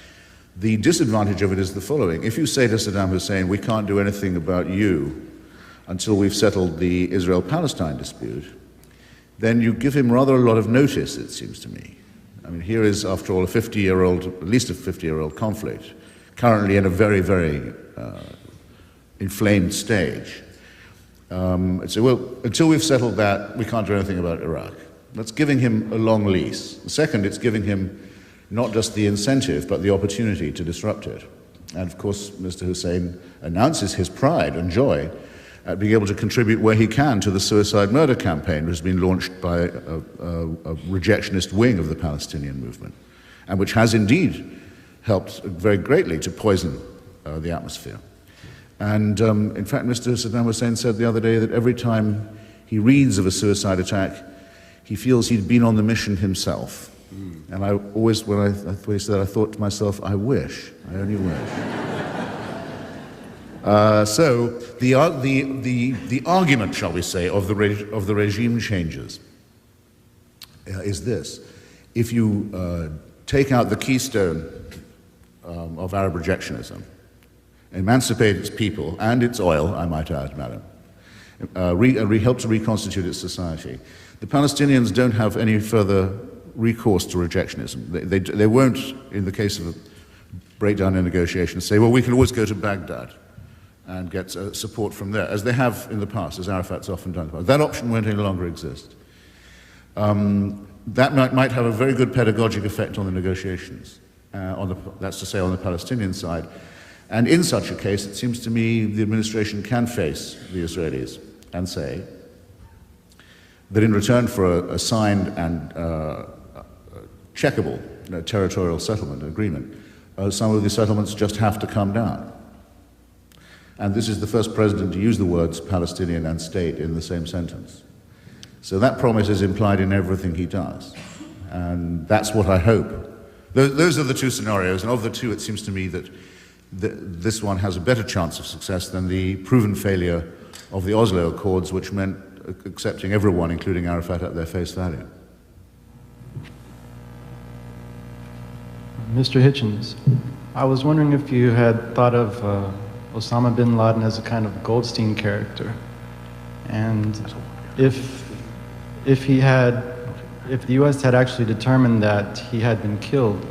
The disadvantage of it is the following. If you say to Saddam Hussein, we can't do anything about you until we've settled the Israel-Palestine dispute, then you give him rather a lot of notice, it seems to me. I mean, here is, after all, at least a 50-year-old conflict, currently in a very, very inflamed stage. So, well, until we've settled that, we can't do anything about Iraq. That's giving him a long lease. Second, it's giving him not just the incentive, but the opportunity to disrupt it. And of course, Mr. Hussein announces his pride and joy at being able to contribute where he can to the suicide murder campaign, which has been launched by a rejectionist wing of the Palestinian movement, and which has indeed helped very greatly to poison the atmosphere. And in fact, Mr. Saddam Hussein said the other day that every time he reads of a suicide attack, he feels he'd been on the mission himself. And I always, when I thought to myself, I wish, I only wish. So the argument, shall we say, of the regime changes is this: if you take out the keystone of Arab rejectionism, emancipate its people and its oil, I might add, madam, help to reconstitute its society, the Palestinians don't have any further recourse to rejectionism. They won't, in the case of a breakdown in negotiations, say, well, we can always go to Baghdad and get support from there, as they have in the past, as Arafat's often done in the past. That option won't any longer exist. That might have a very good pedagogic effect on the negotiations, that's to say, on the Palestinian side. And in such a case, it seems to me the administration can face the Israelis and say that in return for a signed and checkable territorial settlement agreement, some of the settlements just have to come down. And this is the first president to use the words Palestinian and state in the same sentence. So that promise is implied in everything he does. And that's what I hope. Those are the two scenarios, and of the two, it seems to me that this one has a better chance of success than the proven failure of the Oslo Accords, which meant accepting everyone, including Arafat, at their face value.
Mr. Hitchens, I was wondering if you had thought of Osama bin Laden as a kind of Goldstein character, and if the U.S. had actually determined that he had been killed,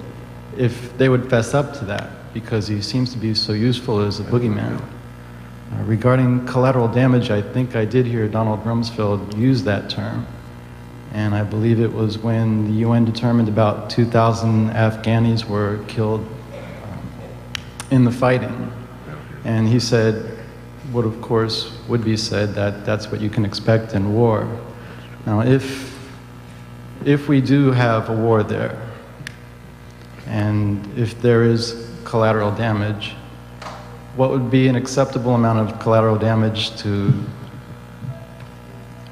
if they would fess up to that, because he seems to be so useful as a boogeyman. Regarding collateral damage, I think I did hear Donald Rumsfeld use that term. And I believe it was when the UN determined about 2,000 Afghanis were killed in the fighting. And he said, what of course would be said, that that's what you can expect in war. Now, if we do have a war there, and if there is collateral damage, what would be an acceptable amount of collateral damage to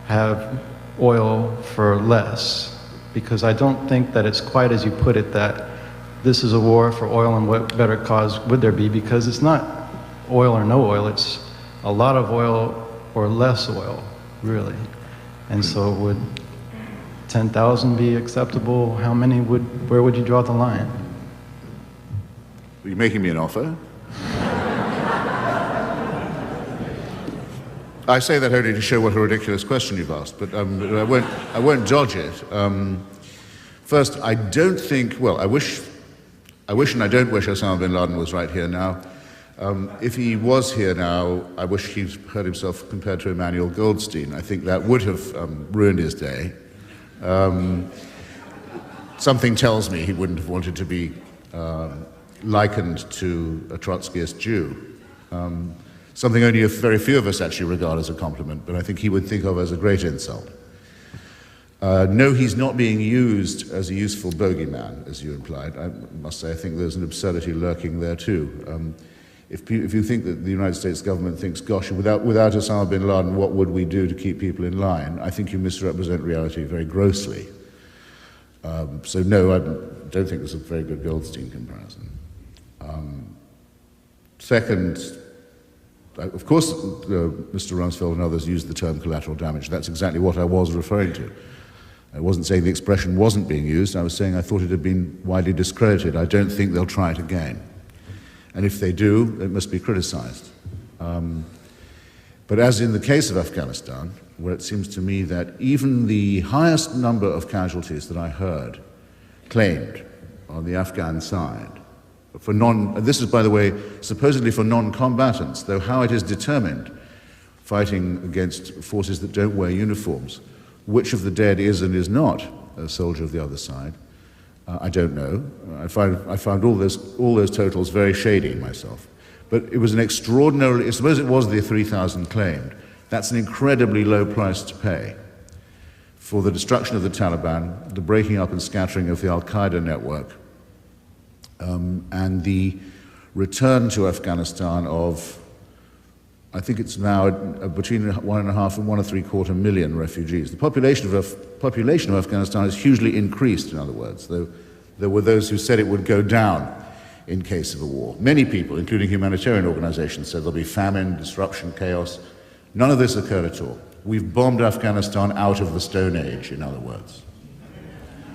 have oil for less? Because I don't think that it's quite as you put it, that this is a war for oil, and what better cause would there be? Because it's not oil or no oil, it's a lot of oil or less oil, really. And so would 10,000 be acceptable? How many where would you draw the line?
Are you making me an offer? I say that only to show what a ridiculous question you've asked, but I won't dodge it. First, I don't think, well, I wish and I don't wish Osama bin Laden was right here now. If he was here now, I wish he'd heard himself compared to Emmanuel Goldstein. I think that would have ruined his day. Something tells me he wouldn't have wanted to be likened to a Trotskyist Jew. Something only a very few of us actually regard as a compliment, but I think he would think of as a great insult. No, he's not being used as a useful bogeyman, as you implied. I must say I think there's an absurdity lurking there too. If you think that the United States government thinks, gosh, without Osama bin Laden, what would we do to keep people in line? I think you misrepresent reality very grossly. So no, I don't think it's a very good Goldstein comparison. Second, of course, Mr. Rumsfeld and others used the term collateral damage. That's exactly what I was referring to. I wasn't saying the expression wasn't being used. I was saying I thought it had been widely discredited. I don't think they'll try it again. And if they do, it must be criticized. But as in the case of Afghanistan, where it seems to me that even the highest number of casualties that I heard claimed on the Afghan side, this is, by the way, supposedly for non-combatants, though how it is determined, fighting against forces that don't wear uniforms, which of the dead is and is not a soldier of the other side, I don't know. I found all those totals very shady myself. But it was an extraordinarily, suppose it was the 3,000 claimed, that's an incredibly low price to pay for the destruction of the Taliban, the breaking up and scattering of the Al-Qaeda network, and the return to Afghanistan of, I think it's now between 1.5 and 1.75 million refugees. The population of Afghanistan has hugely increased, in other words, though there were those who said it would go down in case of a war. Many people, including humanitarian organizations, said there'll be famine, disruption, chaos. None of this occurred at all. We've bombed Afghanistan out of the Stone Age, in other words,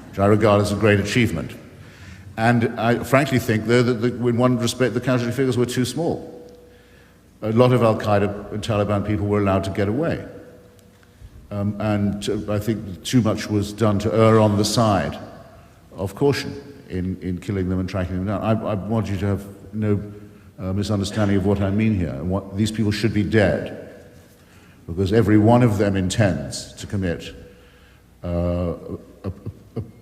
which I regard as a great achievement. And I frankly think, though, that in one respect the casualty figures were too small. A lot of Al-Qaeda and Taliban people were allowed to get away. And I think too much was done to err on the side of caution in killing them and tracking them down. I want you to have no misunderstanding of what I mean here. And these people should be dead, because every one of them intends to commit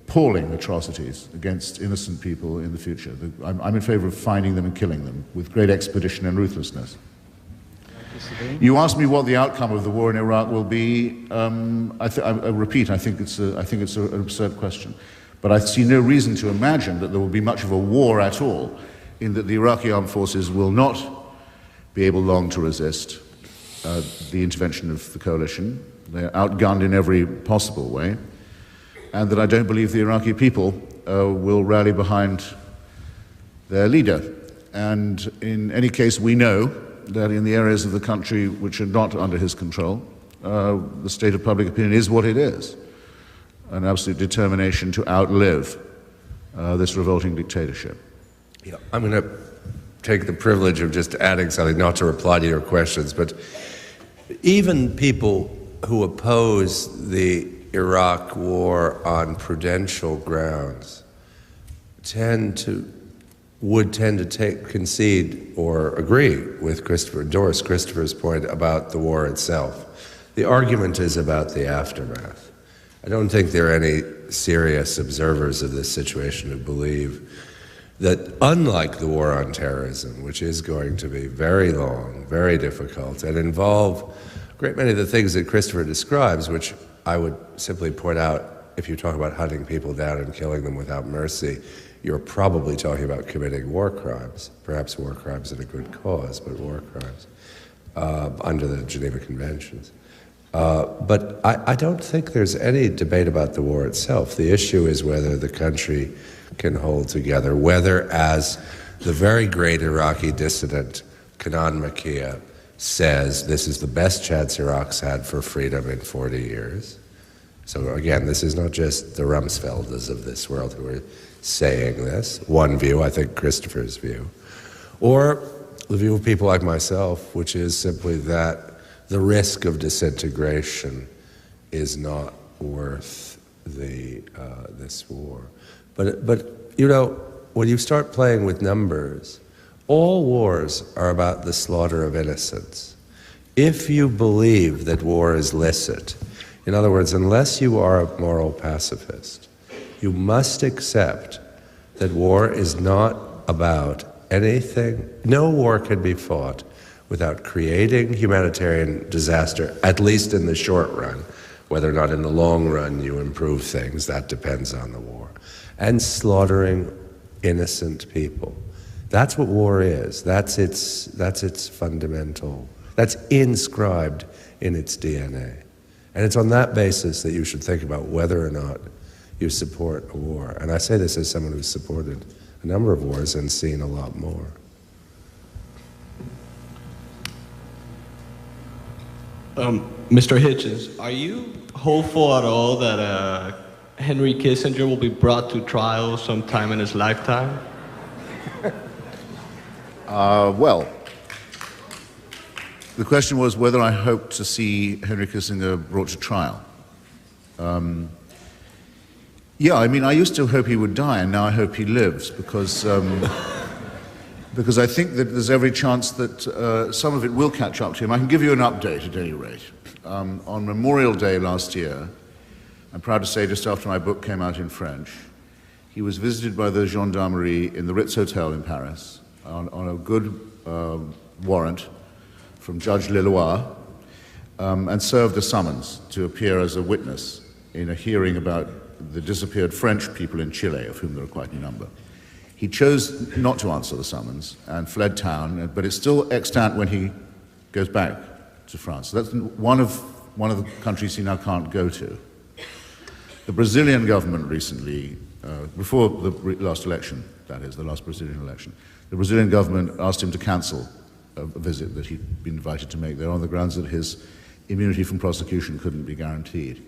appalling atrocities against innocent people in the future. I'm in favor of finding them and killing them with great expedition and ruthlessness. You asked me what the outcome of the war in Iraq will be. I repeat, I think it's an absurd question. But I see no reason to imagine that there will be much of a war at all, in that the Iraqi armed forces will not be able long to resist the intervention of the coalition. They're outgunned in every possible way. And that I don't believe the Iraqi people will rally behind their leader. And in any case, we know that in the areas of the country which are not under his control, the state of public opinion is what it is. An absolute determination to outlive this revolting dictatorship.
Yeah, I'm going to take the privilege of just adding something, not to reply to your questions, but even people who oppose the Iraq war on prudential grounds would tend to concede or agree with endorse Christopher's point about the war itself. The argument is about the aftermath. I don't think there are any serious observers of this situation who believe that, unlike the war on terrorism, which is going to be very long, very difficult, and involve a great many of the things that Christopher describes, which I would simply point out, if you talk about hunting people down and killing them without mercy, you're probably talking about committing war crimes, perhaps war crimes in a good cause, but war crimes under the Geneva Conventions. But I don't think there's any debate about the war itself. The issue is whether the country can hold together, whether, as the very great Iraqi dissident Kanan Makia says, this is the best chance Iraq's had for freedom in 40 years. So again, this is not just the Rumsfelders of this world who are saying this. One view, I think Christopher's view. Or the view of people like myself, which is simply that the risk of disintegration is not worth this war. But you know, when you start playing with numbers, all wars are about the slaughter of innocents. If you believe that war is licit, in other words, unless you are a moral pacifist, you must accept that war is not about anything. No war can be fought without creating humanitarian disaster, at least in the short run. Whether or not in the long run you improve things, that depends on the war. And slaughtering innocent people. That's what war is. That's its fundamental, that's inscribed in its DNA. And it's on that basis that you should think about whether or not you support a war. And I say this as someone who's supported a number of wars and seen a lot more.
Mr. Hitchens, are you hopeful at all that Henry Kissinger will be brought to trial sometime in his lifetime?
Well, the question was whether I hope to see Henry Kissinger brought to trial. Yeah, I mean, I used to hope he would die, and now I hope he lives, because I think that there's every chance that some of it will catch up to him. I can give you an update at any rate. On Memorial Day last year, I'm proud to say just after my book came out in French, he was visited by the gendarmerie in the Ritz Hotel in Paris on a good warrant from Judge Leloir, and served a summons to appear as a witness in a hearing about the disappeared French people in Chile, of whom there are quite a number. He chose not to answer the summons and fled town, but it's still extant when he goes back to France. So that's one of the countries he now can't go to. The Brazilian government recently, before the last election, that is, the last Brazilian election, the Brazilian government asked him to cancel a visit that he'd been invited to make there on the grounds that his immunity from prosecution couldn't be guaranteed.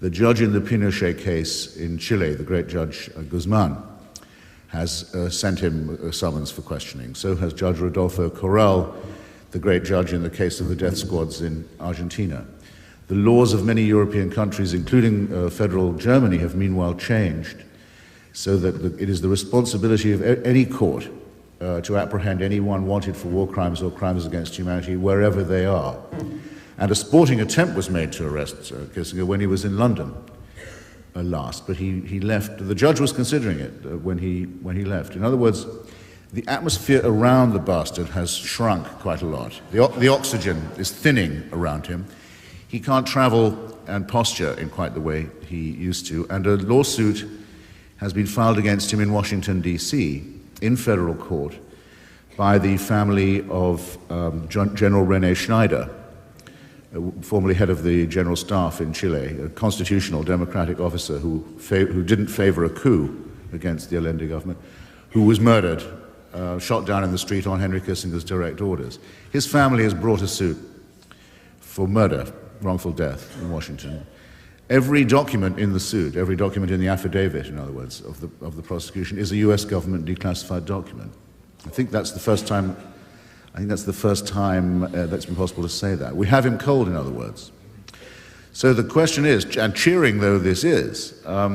The judge in the Pinochet case in Chile, the great Judge Guzman, has sent him a summons for questioning. So has Judge Rodolfo Corral, the great judge in the case of the death squads in Argentina. The laws of many European countries, including federal Germany, have meanwhile changed so that it is the responsibility of any court to apprehend anyone wanted for war crimes or crimes against humanity wherever they are. And a sporting attempt was made to arrest Kissinger when he was in London last, but he left. The judge was considering it when he left. In other words, the atmosphere around the bastard has shrunk quite a lot. The oxygen is thinning around him. He can't travel and posture in quite the way he used to, and a lawsuit has been filed against him in Washington, D.C., in federal court, by the family of General René Schneider, formerly head of the General Staff in Chile, a constitutional democratic officer who didn't favor a coup against the Allende government, who was murdered, shot down in the street on Henry Kissinger's direct orders. His family has brought a suit for murder, wrongful death, in Washington. Every document in the suit, every document in the affidavit, in other words, of the prosecution, is a U.S. government declassified document. I think that's the first time that's been possible to say that. We have him cold, in other words. So the question is, and cheering though this is, I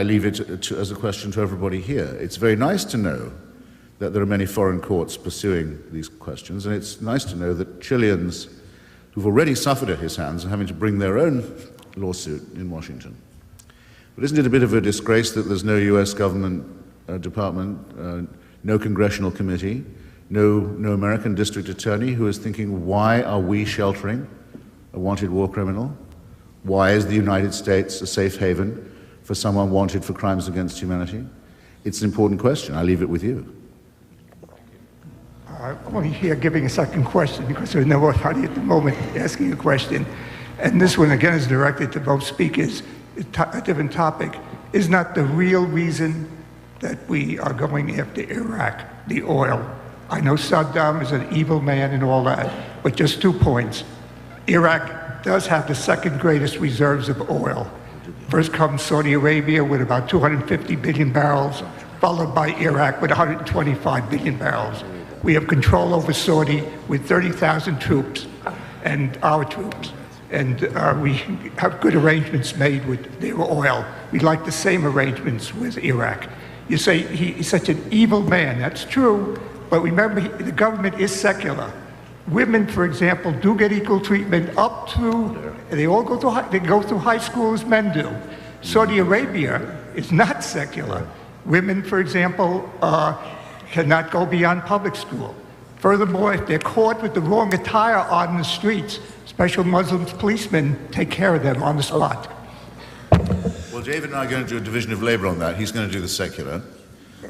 leave it as a question to everybody here. It's very nice to know that there are many foreign courts pursuing these questions, and it's nice to know that Chileans who've already suffered at his hands are having to bring their own lawsuit in Washington. But isn't it a bit of a disgrace that there's no U.S. government department, no congressional committee, no American district attorney who is thinking, why are we sheltering a wanted war criminal? Why is the United States a safe haven for someone wanted for crimes against humanity? It's an important question. I leave it with you.
I'm only here giving a second question because there's no one at the moment asking a question. And this one, again, is directed to both speakers. A different topic. Is not the real reason that we are going after Iraq the oil? I know Saddam is an evil man and all that, but just 2 points. Iraq does have the second greatest reserves of oil. First comes Saudi Arabia with about 250 billion barrels, followed by Iraq with 125 billion barrels. We have control over Saudi with 30,000 troops and our troops. And we have good arrangements made with their oil. We'd like the same arrangements with Iraq. You say he's such an evil man. That's true, but remember, the government is secular. Women, for example, do get equal treatment up to, they go through high school as men do. Saudi Arabia is not secular. Women, for example, cannot go beyond public school. Furthermore, if they're caught with the wrong attire on the streets, special Muslim policemen take care of them on the spot.
Well, David and I are going to do a division of labor on that. He's going to do the secular,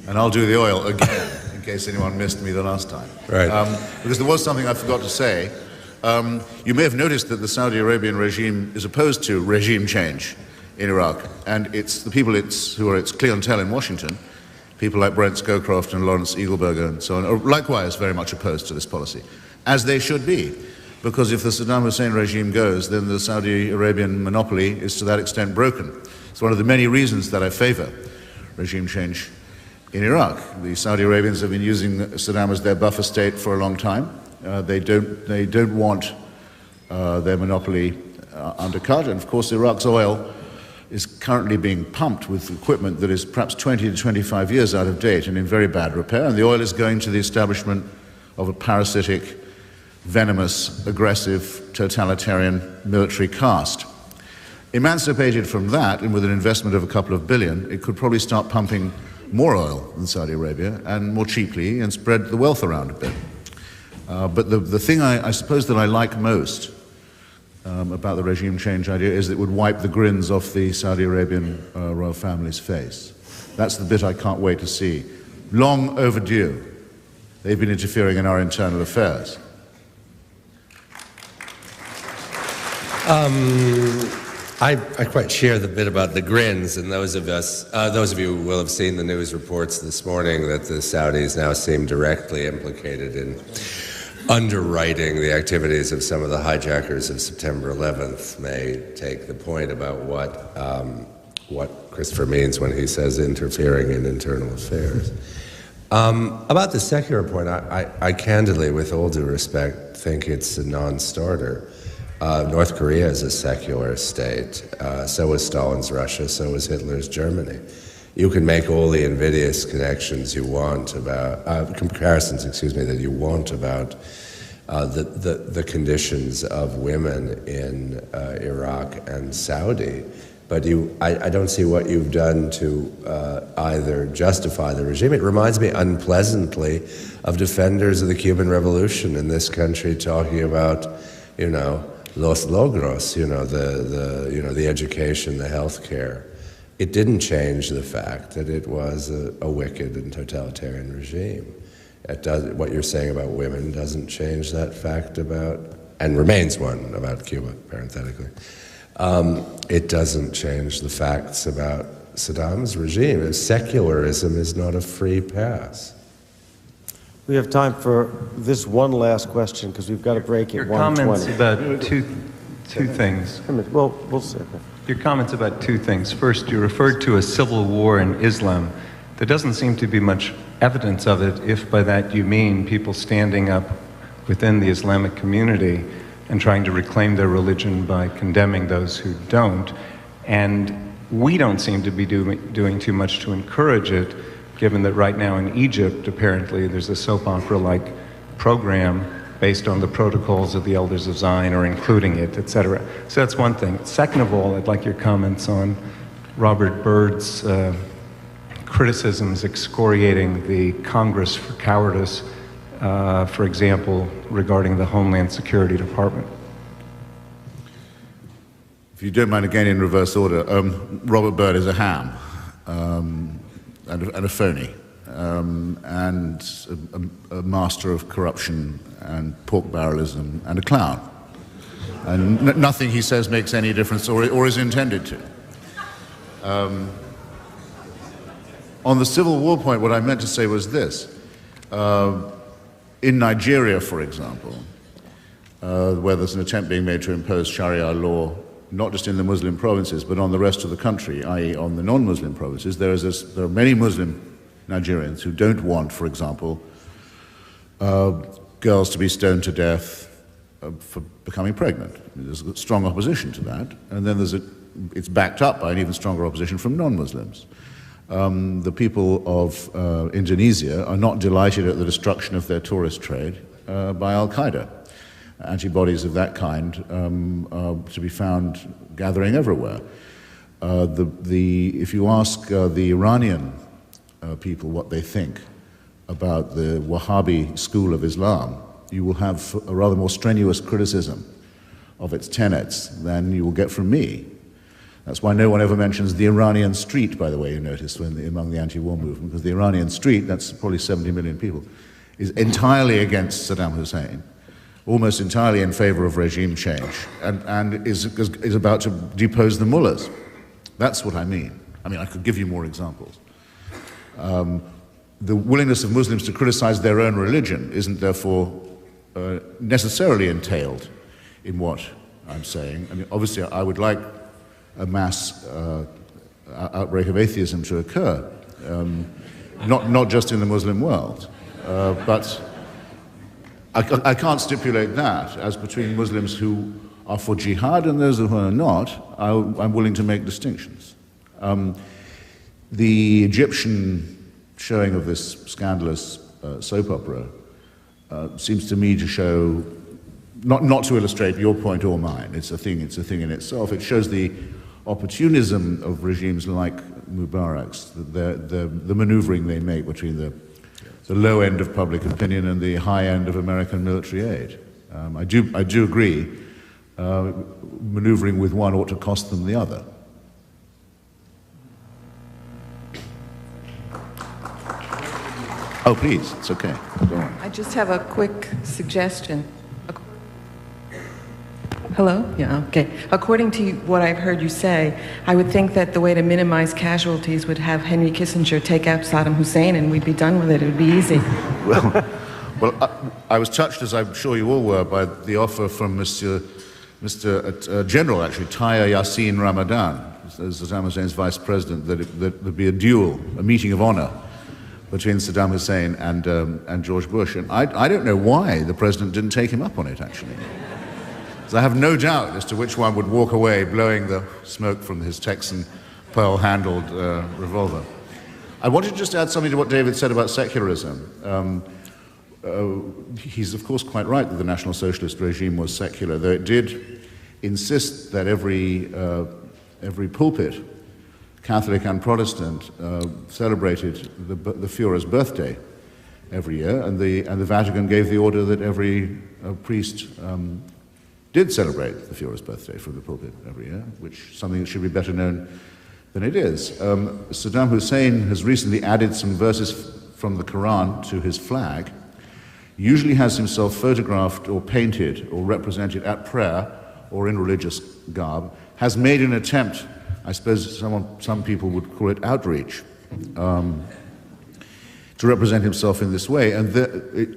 and I'll do the oil again, in case anyone missed me the last time.
Right.
Because there was something I forgot to say. You may have noticed that the Saudi Arabian regime is opposed to regime change in Iraq, and it's the people who are its clientele in Washington, people like Brent Scowcroft and Lawrence Eagleberger and so on, are likewise very much opposed to this policy, as they should be, because if the Saddam Hussein regime goes, then the Saudi Arabian monopoly is to that extent broken. It's one of the many reasons that I favor regime change in Iraq. The Saudi Arabians have been using Saddam as their buffer state for a long time. They don't want their monopoly undercut, and of course Iraq's oil is currently being pumped with equipment that is perhaps 20 to 25 years out of date and in very bad repair, and the oil is going to the establishment of a parasitic, venomous, aggressive, totalitarian military caste. Emancipated from that, and with an investment of a couple of billion, it could probably start pumping more oil than Saudi Arabia, and more cheaply, and spread the wealth around a bit. But the thing I suppose that I like most about the regime change idea is that it would wipe the grins off the Saudi Arabian royal family's face. That's the bit I can't wait to see. Long overdue. They've been interfering in our internal affairs.
I quite share the bit about the grins, and those of you who will have seen the news reports this morning that the Saudis now seem directly implicated in underwriting the activities of some of the hijackers of September 11th may take the point about what Christopher means when he says interfering in internal affairs. About the secular point, I candidly, with all due respect, think it's a non-starter. North Korea is a secular state. So was Stalin's Russia, so was Hitler's Germany. You can make all the invidious connections you want about, comparisons, that you want about the conditions of women in Iraq and Saudi. But I don't see what you've done to either justify the regime. It reminds me unpleasantly of defenders of the Cuban Revolution in this country talking about, los logros, the education, the health care. It didn't change the fact that it was a wicked and totalitarian regime. What you're saying about women doesn't change that fact and remains one about Cuba, parenthetically. It doesn't change the facts about Saddam's regime. Secularism is not a free pass.
We have time for this one last question because we've got a break at 1:20.
Your comments about two things.
Well, we'll see.
Your comments about two things. First, you referred to a civil war in Islam. There doesn't seem to be much evidence of it, if by that you mean people standing up within the Islamic community and trying to reclaim their religion by condemning those who don't. And we don't seem to be doing too much to encourage it, given that right now in Egypt, apparently, there's a soap opera-like program based on the protocols of the Elders of Zion or including it, etc. So that's one thing. Second of all, I'd like your comments on Robert Byrd's criticisms excoriating the Congress for cowardice, for example, regarding the Homeland Security Department.
If you don't mind, again in reverse order, Robert Byrd is a ham and a phony. And a master of corruption and pork barrelism and a clown. And nothing he says makes any difference or is intended to. On the Civil War point, what I meant to say was this. In Nigeria, for example, where there's an attempt being made to impose Sharia law, not just in the Muslim provinces, but on the rest of the country, i.e. on the non-Muslim provinces, there are many Muslim Nigerians who don't want, for example, girls to be stoned to death for becoming pregnant. There's a strong opposition to that, and then it's backed up by an even stronger opposition from non-Muslims. The people of Indonesia are not delighted at the destruction of their tourist trade by Al-Qaeda. Antibodies of that kind are to be found gathering everywhere. If you ask the Iranian people what they think about the Wahhabi school of Islam, you will have a rather more strenuous criticism of its tenets than you will get from me. That's why no one ever mentions the Iranian street, by the way, you notice, among the anti-war movement, because the Iranian street, that's probably 70 million people, is entirely against Saddam Hussein, almost entirely in favor of regime change, and is about to depose the mullahs. That's what I mean. I mean, I could give you more examples. The willingness of Muslims to criticize their own religion isn't therefore necessarily entailed in what I'm saying. I mean, obviously, I would like a mass outbreak of atheism to occur, not just in the Muslim world, but I can't stipulate that as between Muslims who are for jihad and those who are not. I'm willing to make distinctions. The Egyptian showing of this scandalous soap opera seems to me to show, not to illustrate your point or mine, it's a thing in itself. It shows the opportunism of regimes like Mubarak's, the maneuvering they make between the low end of public opinion and the high end of American military aid. I do agree, maneuvering with one ought to cost them the other. Oh, please, it's okay. Go on.
I just have a quick suggestion. Hello? Yeah, okay. According to what I've heard you say, I would think that the way to minimize casualties would have Henry Kissinger take out Saddam Hussein and we'd be done with it. It would be easy.
Well, I was touched, as I'm sure you all were, by the offer from Mr. General, actually, Taya Yassin Ramadan, as Saddam Hussein's vice president, that there'd be a duel, a meeting of honor between Saddam Hussein and George Bush. And I don't know why the president didn't take him up on it, actually. So I have no doubt as to which one would walk away blowing the smoke from his Texan pearl-handled revolver. I wanted to just add something to what David said about secularism. He's of course quite right that the National Socialist regime was secular, though it did insist that every pulpit, Catholic and Protestant, celebrated the Führer's birthday every year, and the Vatican gave the order that every priest did celebrate the Führer's birthday from the pulpit every year, which is something that should be better known than it is. Saddam Hussein has recently added some verses from the Quran to his flag, usually has himself photographed or painted or represented at prayer or in religious garb, has made an attempt, I suppose some people would call it outreach, to represent himself in this way. And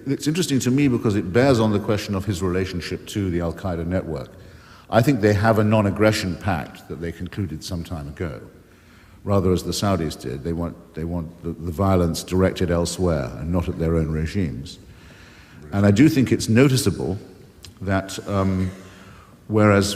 it's interesting to me because it bears on the question of his relationship to the Al-Qaeda network. I think they have a non-aggression pact that they concluded some time ago, rather as the Saudis did. They want the violence directed elsewhere and not at their own regimes. And I do think it's noticeable that whereas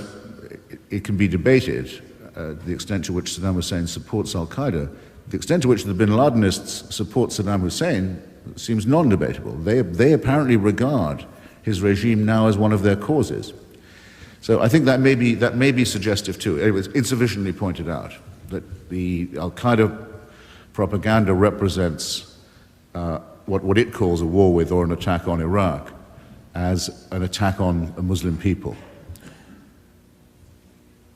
it can be debated the extent to which Saddam Hussein supports Al-Qaeda, the extent to which the bin Ladenists support Saddam Hussein seems non-debatable. They apparently regard his regime now as one of their causes. So I think that may be suggestive too. It was insufficiently pointed out that the Al-Qaeda propaganda represents what it calls a war with or an attack on Iraq as an attack on a Muslim people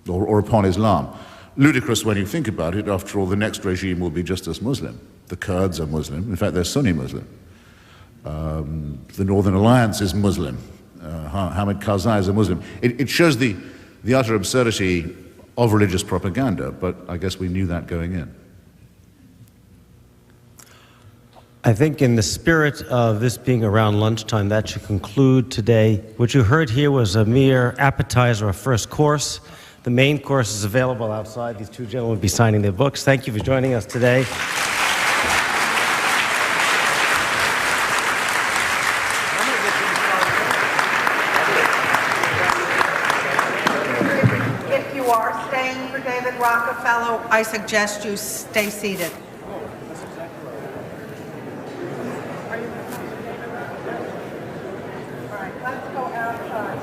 or upon Islam. Ludicrous when you think about it. After all, the next regime will be just as Muslim. The Kurds are Muslim. In fact, they're Sunni Muslim. The Northern Alliance is Muslim. Hamid Karzai is a Muslim. It shows the utter absurdity of religious propaganda, but I guess we knew that going in.
I think in the spirit of this being around lunchtime, that should conclude today. What you heard here was a mere appetizer, a first course. The main course is available outside. These two gentlemen will be signing their books. Thank you for joining us today.
If you are staying for David Rockefeller, I suggest you stay seated. All right, let's go outside.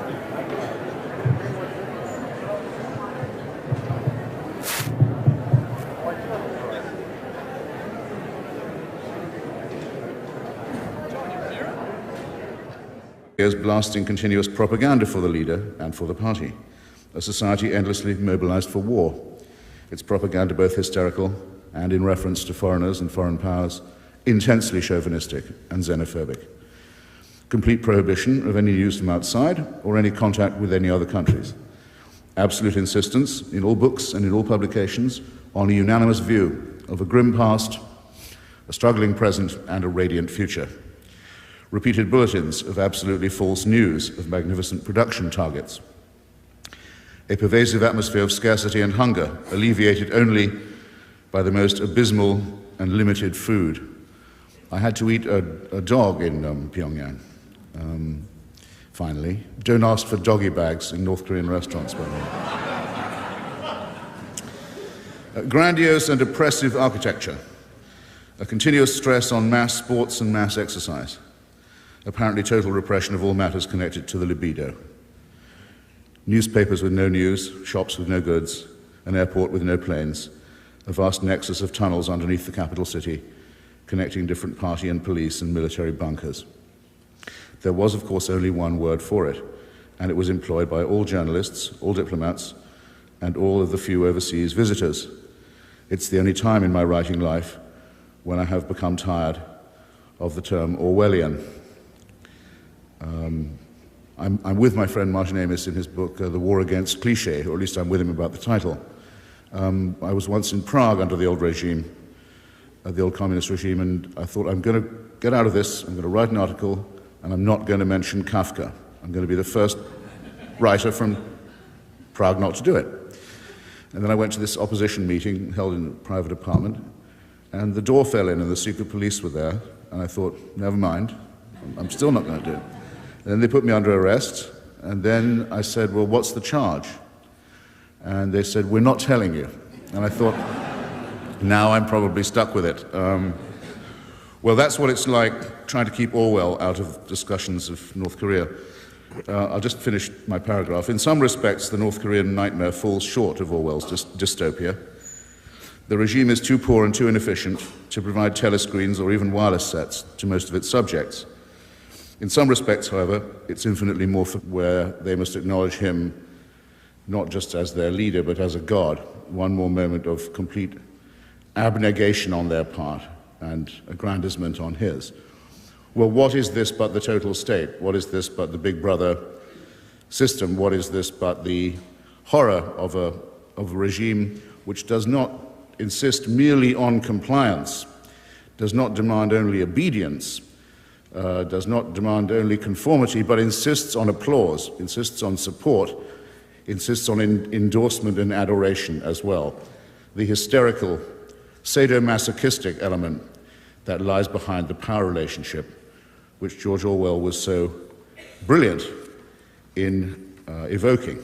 is blasting continuous propaganda for the leader and for the party, a society endlessly mobilized for war. Its propaganda both hysterical and, in reference to foreigners and foreign powers, intensely chauvinistic and xenophobic. Complete prohibition of any news from outside or any contact with any other countries. Absolute insistence in all books and in all publications on a unanimous view of a grim past, a struggling present, and a radiant future. Repeated bulletins of absolutely false news of magnificent production targets. A pervasive atmosphere of scarcity and hunger, alleviated only by the most abysmal and limited food. I had to eat a dog in Pyongyang, finally. Don't ask for doggy bags in North Korean restaurants, by the way. Grandiose and oppressive architecture. A continuous stress on mass sports and mass exercise. Apparently total repression of all matters connected to the libido. Newspapers with no news, shops with no goods, an airport with no planes, a vast nexus of tunnels underneath the capital city, connecting different party and police and military bunkers. There was, of course, only one word for it, and it was employed by all journalists, all diplomats, and all of the few overseas visitors. It's the only time in my writing life when I have become tired of the term Orwellian. I'm with my friend Martin Amis in his book, The War Against Cliché, or at least I'm with him about the title. I was once in Prague under the old regime, the old communist regime, and I thought, I'm going to get out of this, I'm going to write an article, and I'm not going to mention Kafka. I'm going to be the first writer from Prague not to do it. And then I went to this opposition meeting held in a private apartment, and the door fell in and the secret police were there, and I thought, never mind, I'm still not going to do it. And then they put me under arrest, and then I said, well, what's the charge? And they said, we're not telling you. And I thought, now I'm probably stuck with it. Well, that's what it's like trying to keep Orwell out of discussions of North Korea. I'll just finish my paragraph. In some respects, the North Korean nightmare falls short of Orwell's dystopia. The regime is too poor and too inefficient to provide telescreens or even wireless sets to most of its subjects. In some respects, however, it's infinitely more where they must acknowledge him not just as their leader, but as a god. One more moment of complete abnegation on their part and aggrandizement on his. Well, what is this but the total state? What is this but the Big Brother system? What is this but the horror of a regime which does not insist merely on compliance, does not demand only obedience, does not demand only conformity, but insists on applause, insists on support, insists on endorsement and adoration as well. The hysterical, sadomasochistic element that lies behind the power relationship, which George Orwell was so brilliant in evoking.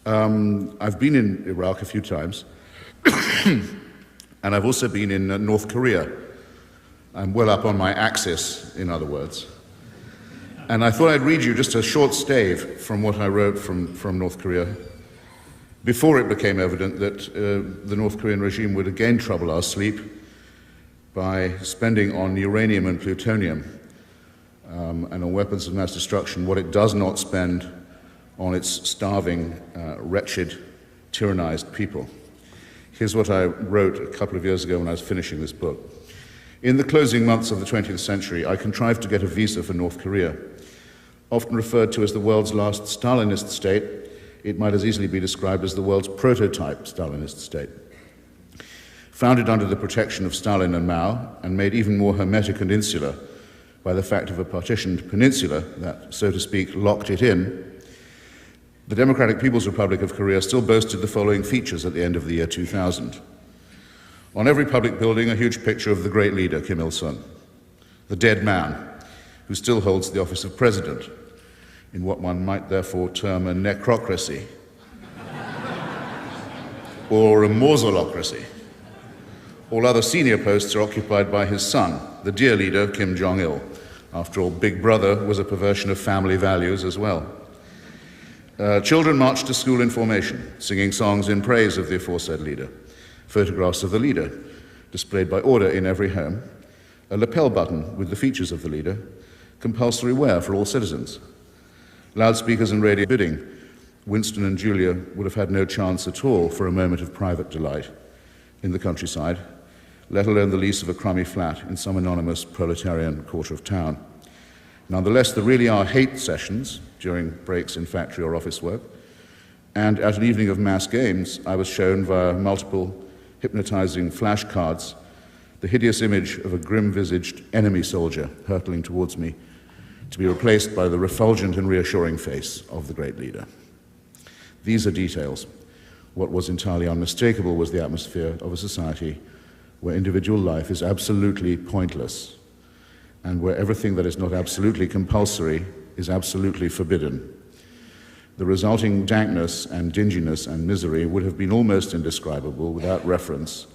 I've been in Iraq a few times, and I've also been in North Korea. I'm well up on my axis, in other words. And I thought I'd read you just a short stave from what I wrote from North Korea before it became evident that the North Korean regime would again trouble our sleep by spending on uranium and plutonium and on weapons of mass destruction what it does not spend on its starving, wretched, tyrannized people. Here's what I wrote a couple of years ago when I was finishing this book. In the closing months of the 20th century, I contrived to get a visa for North Korea. Often referred to as the world's last Stalinist state, it might as easily be described as the world's prototype Stalinist state. Founded under the protection of Stalin and Mao, and made even more hermetic and insular by the fact of a partitioned peninsula that, so to speak, locked it in, the Democratic People's Republic of Korea still boasted the following features at the end of the year 2000. On every public building, a huge picture of the great leader, Kim Il-sung, the dead man, who still holds the office of president, in what one might therefore term a necrocracy, or a mausolocracy. All other senior posts are occupied by his son, the dear leader, Kim Jong-il. After all, Big Brother was a perversion of family values as well. Children march to school in formation, singing songs in praise of the aforesaid leader. Photographs of the leader, displayed by order in every home. A lapel button with the features of the leader. compulsory wear for all citizens. Loudspeakers and radio bidding, Winston and Julia would have had no chance at all for a moment of private delight in the countryside, let alone the lease of a crummy flat in some anonymous proletarian quarter of town. Nonetheless, there really are hate sessions during breaks in factory or office work, and at an evening of mass games, I was shown via multiple hypnotizing flashcards the hideous image of a grim-visaged enemy soldier hurtling towards me, to be replaced by the refulgent and reassuring face of the great leader. These are details. What was entirely unmistakable was the atmosphere of a society where individual life is absolutely pointless, and where everything that is not absolutely compulsory is absolutely forbidden. The resulting dankness and dinginess and misery would have been almost indescribable without reference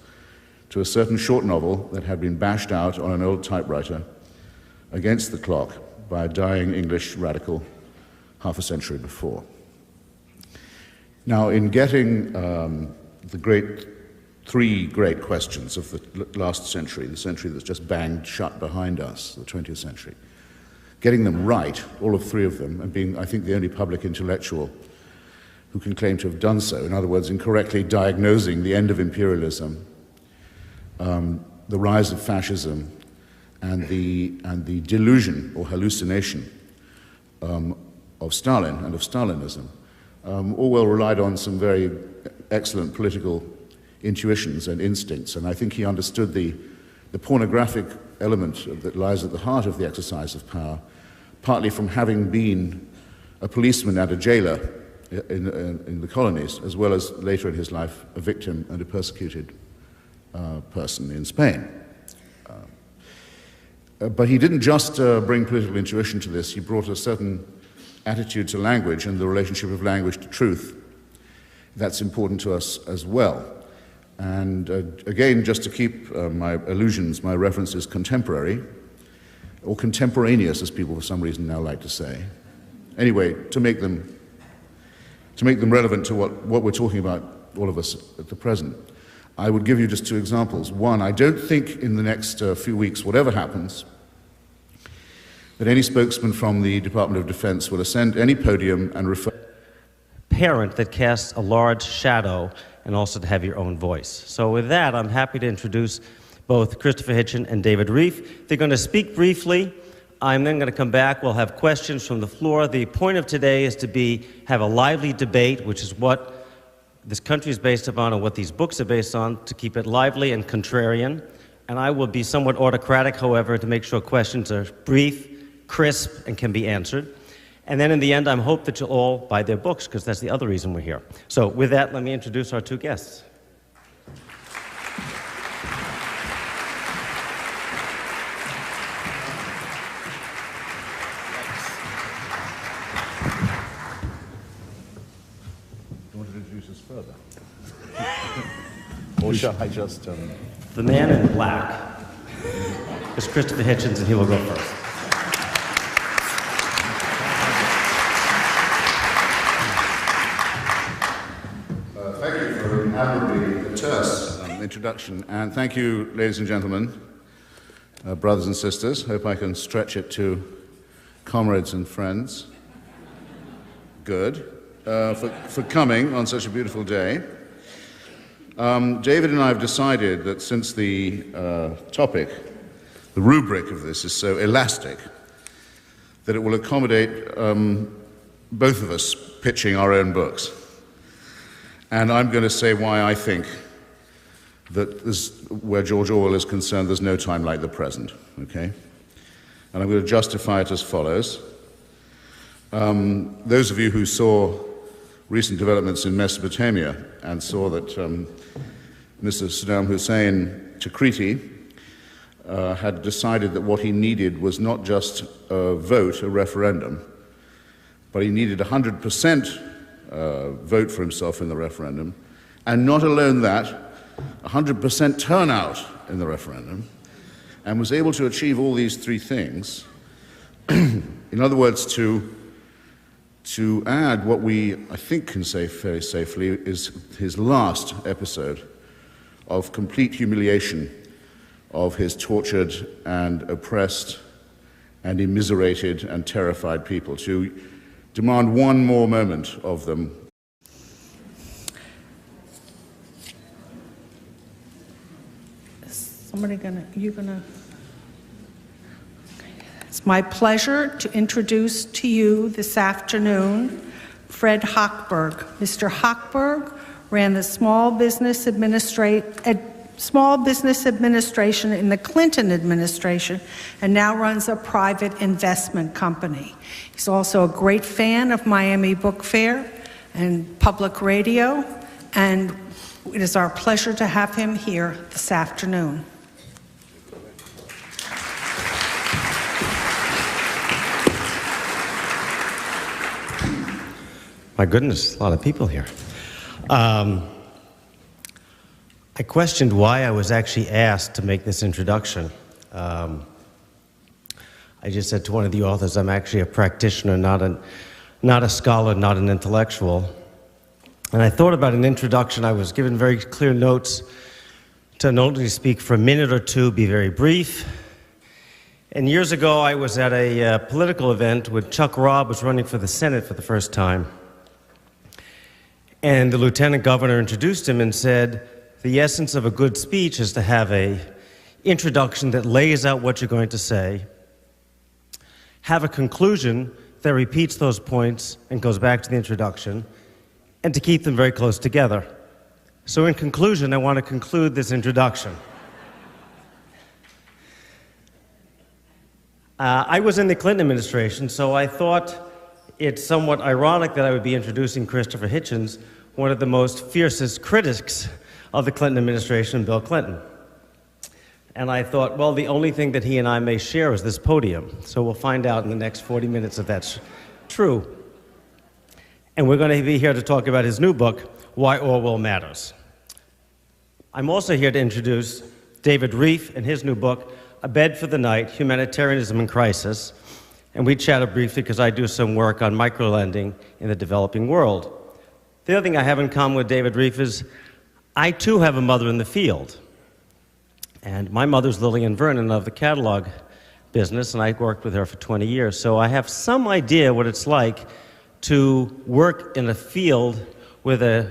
to a certain short novel that had been bashed out on an old typewriter against the clock by a dying English radical half a century before. Now, in getting the three great questions of the last century, the century that's just banged shut behind us, the 20th century, getting them right, all of three of them, and being, I think, the only public intellectual who can claim to have done so, in other words, incorrectly diagnosing the end of imperialism, the rise of fascism, and the delusion or hallucination of Stalin and of Stalinism. Orwell relied on some very excellent political intuitions and instincts, and I think he understood the pornographic element that lies at the heart of the exercise of power, partly from having been a policeman and a jailer in the colonies, as well as later in his life a victim and a persecuted person in Spain. But he didn't just bring political intuition to this, he brought a certain attitude to language and the relationship of language to truth. That's important to us as well. And again, just to keep my allusions, my references contemporary, or contemporaneous, as people for some reason now like to say. Anyway, to make them relevant to what we're talking about, all of us at the present, I would give you just two examples. One, I don't think in the next few weeks, whatever happens, that any spokesman from the Department of Defense will ascend any podium and refer
parent that casts a large shadow and also to have your own voice. So with that, I'm happy to introduce both Christopher Hitchens and David Reif. They're going to speak briefly. I'm then going to come back. We'll have questions from the floor. The point of today is to have a lively debate, which is what this country is based upon and what these books are based on, to keep it lively and contrarian. And I will be somewhat autocratic, however, to make sure questions are brief, crisp, and can be answered. And then in the end, I hope that you'll all buy their books, because that's the other reason we're here. So with that, let me introduce our two guests.
You want to introduce us further? Or shall I just...
The man in black is Christopher Hitchens, and he will go first.
Thank you for an admirably terse introduction, and thank you, ladies and gentlemen, brothers and sisters. Hope I can stretch it to comrades and friends. Good. For coming on such a beautiful day. David and I have decided that since the topic, the rubric of this is so elastic, that it will accommodate both of us pitching our own books. And I'm going to say why I think that where George Orwell is concerned, there's no time like the present, okay? And I'm going to justify it as follows. Those of you who saw recent developments in Mesopotamia and saw that Mr. Saddam Hussein Tikriti had decided that what he needed was not just a vote, a referendum, but he needed 100% vote for himself in the referendum, and not alone that, 100% turnout in the referendum, and was able to achieve all these three things. In other words, to add what we, I think, can say very safely is his last episode of complete humiliation of his tortured and oppressed and immiserated and terrified people, to demand one more moment of them.
It's my pleasure to introduce to you this afternoon Fred Hochberg. Mr. Hochberg ran the Small Business Administration in the Clinton administration and now runs a private investment company. He's also a great fan of Miami Book Fair and public radio, and it is our pleasure to have him here this afternoon.
My goodness, a lot of people here. I questioned why I was actually asked to make this introduction. I just said to one of the authors, I'm actually a practitioner, not a scholar, not an intellectual. And I thought about an introduction. I was given very clear notes to only speak for a minute or two, be very brief. And years ago, I was at a political event when Chuck Robb was running for the Senate for the first time. And the lieutenant governor introduced him and said, the essence of a good speech is to have an introduction that lays out what you're going to say, have a conclusion that repeats those points and goes back to the introduction, and to keep them very close together. So in conclusion, I want to conclude this introduction. I was in the Clinton administration, so I thought it's somewhat ironic that I would be introducing Christopher Hitchens, one of the most fiercest critics of the Clinton administration, Bill Clinton. And I thought, well, the only thing that he and I may share is this podium. So we'll find out in the next 40 minutes if that's true. And we're going to be here to talk about his new book, Why Orwell Matters. I'm also here to introduce David Reif and his new book, A Bed for the Night, Humanitarianism in Crisis. And we chatted briefly because I do some work on microlending in the developing world. The other thing I have in common with David Reif is I too have a mother in the field. And my mother's Lillian Vernon of the catalog business, and I worked with her for 20 years. So I have some idea what it's like to work in a field with a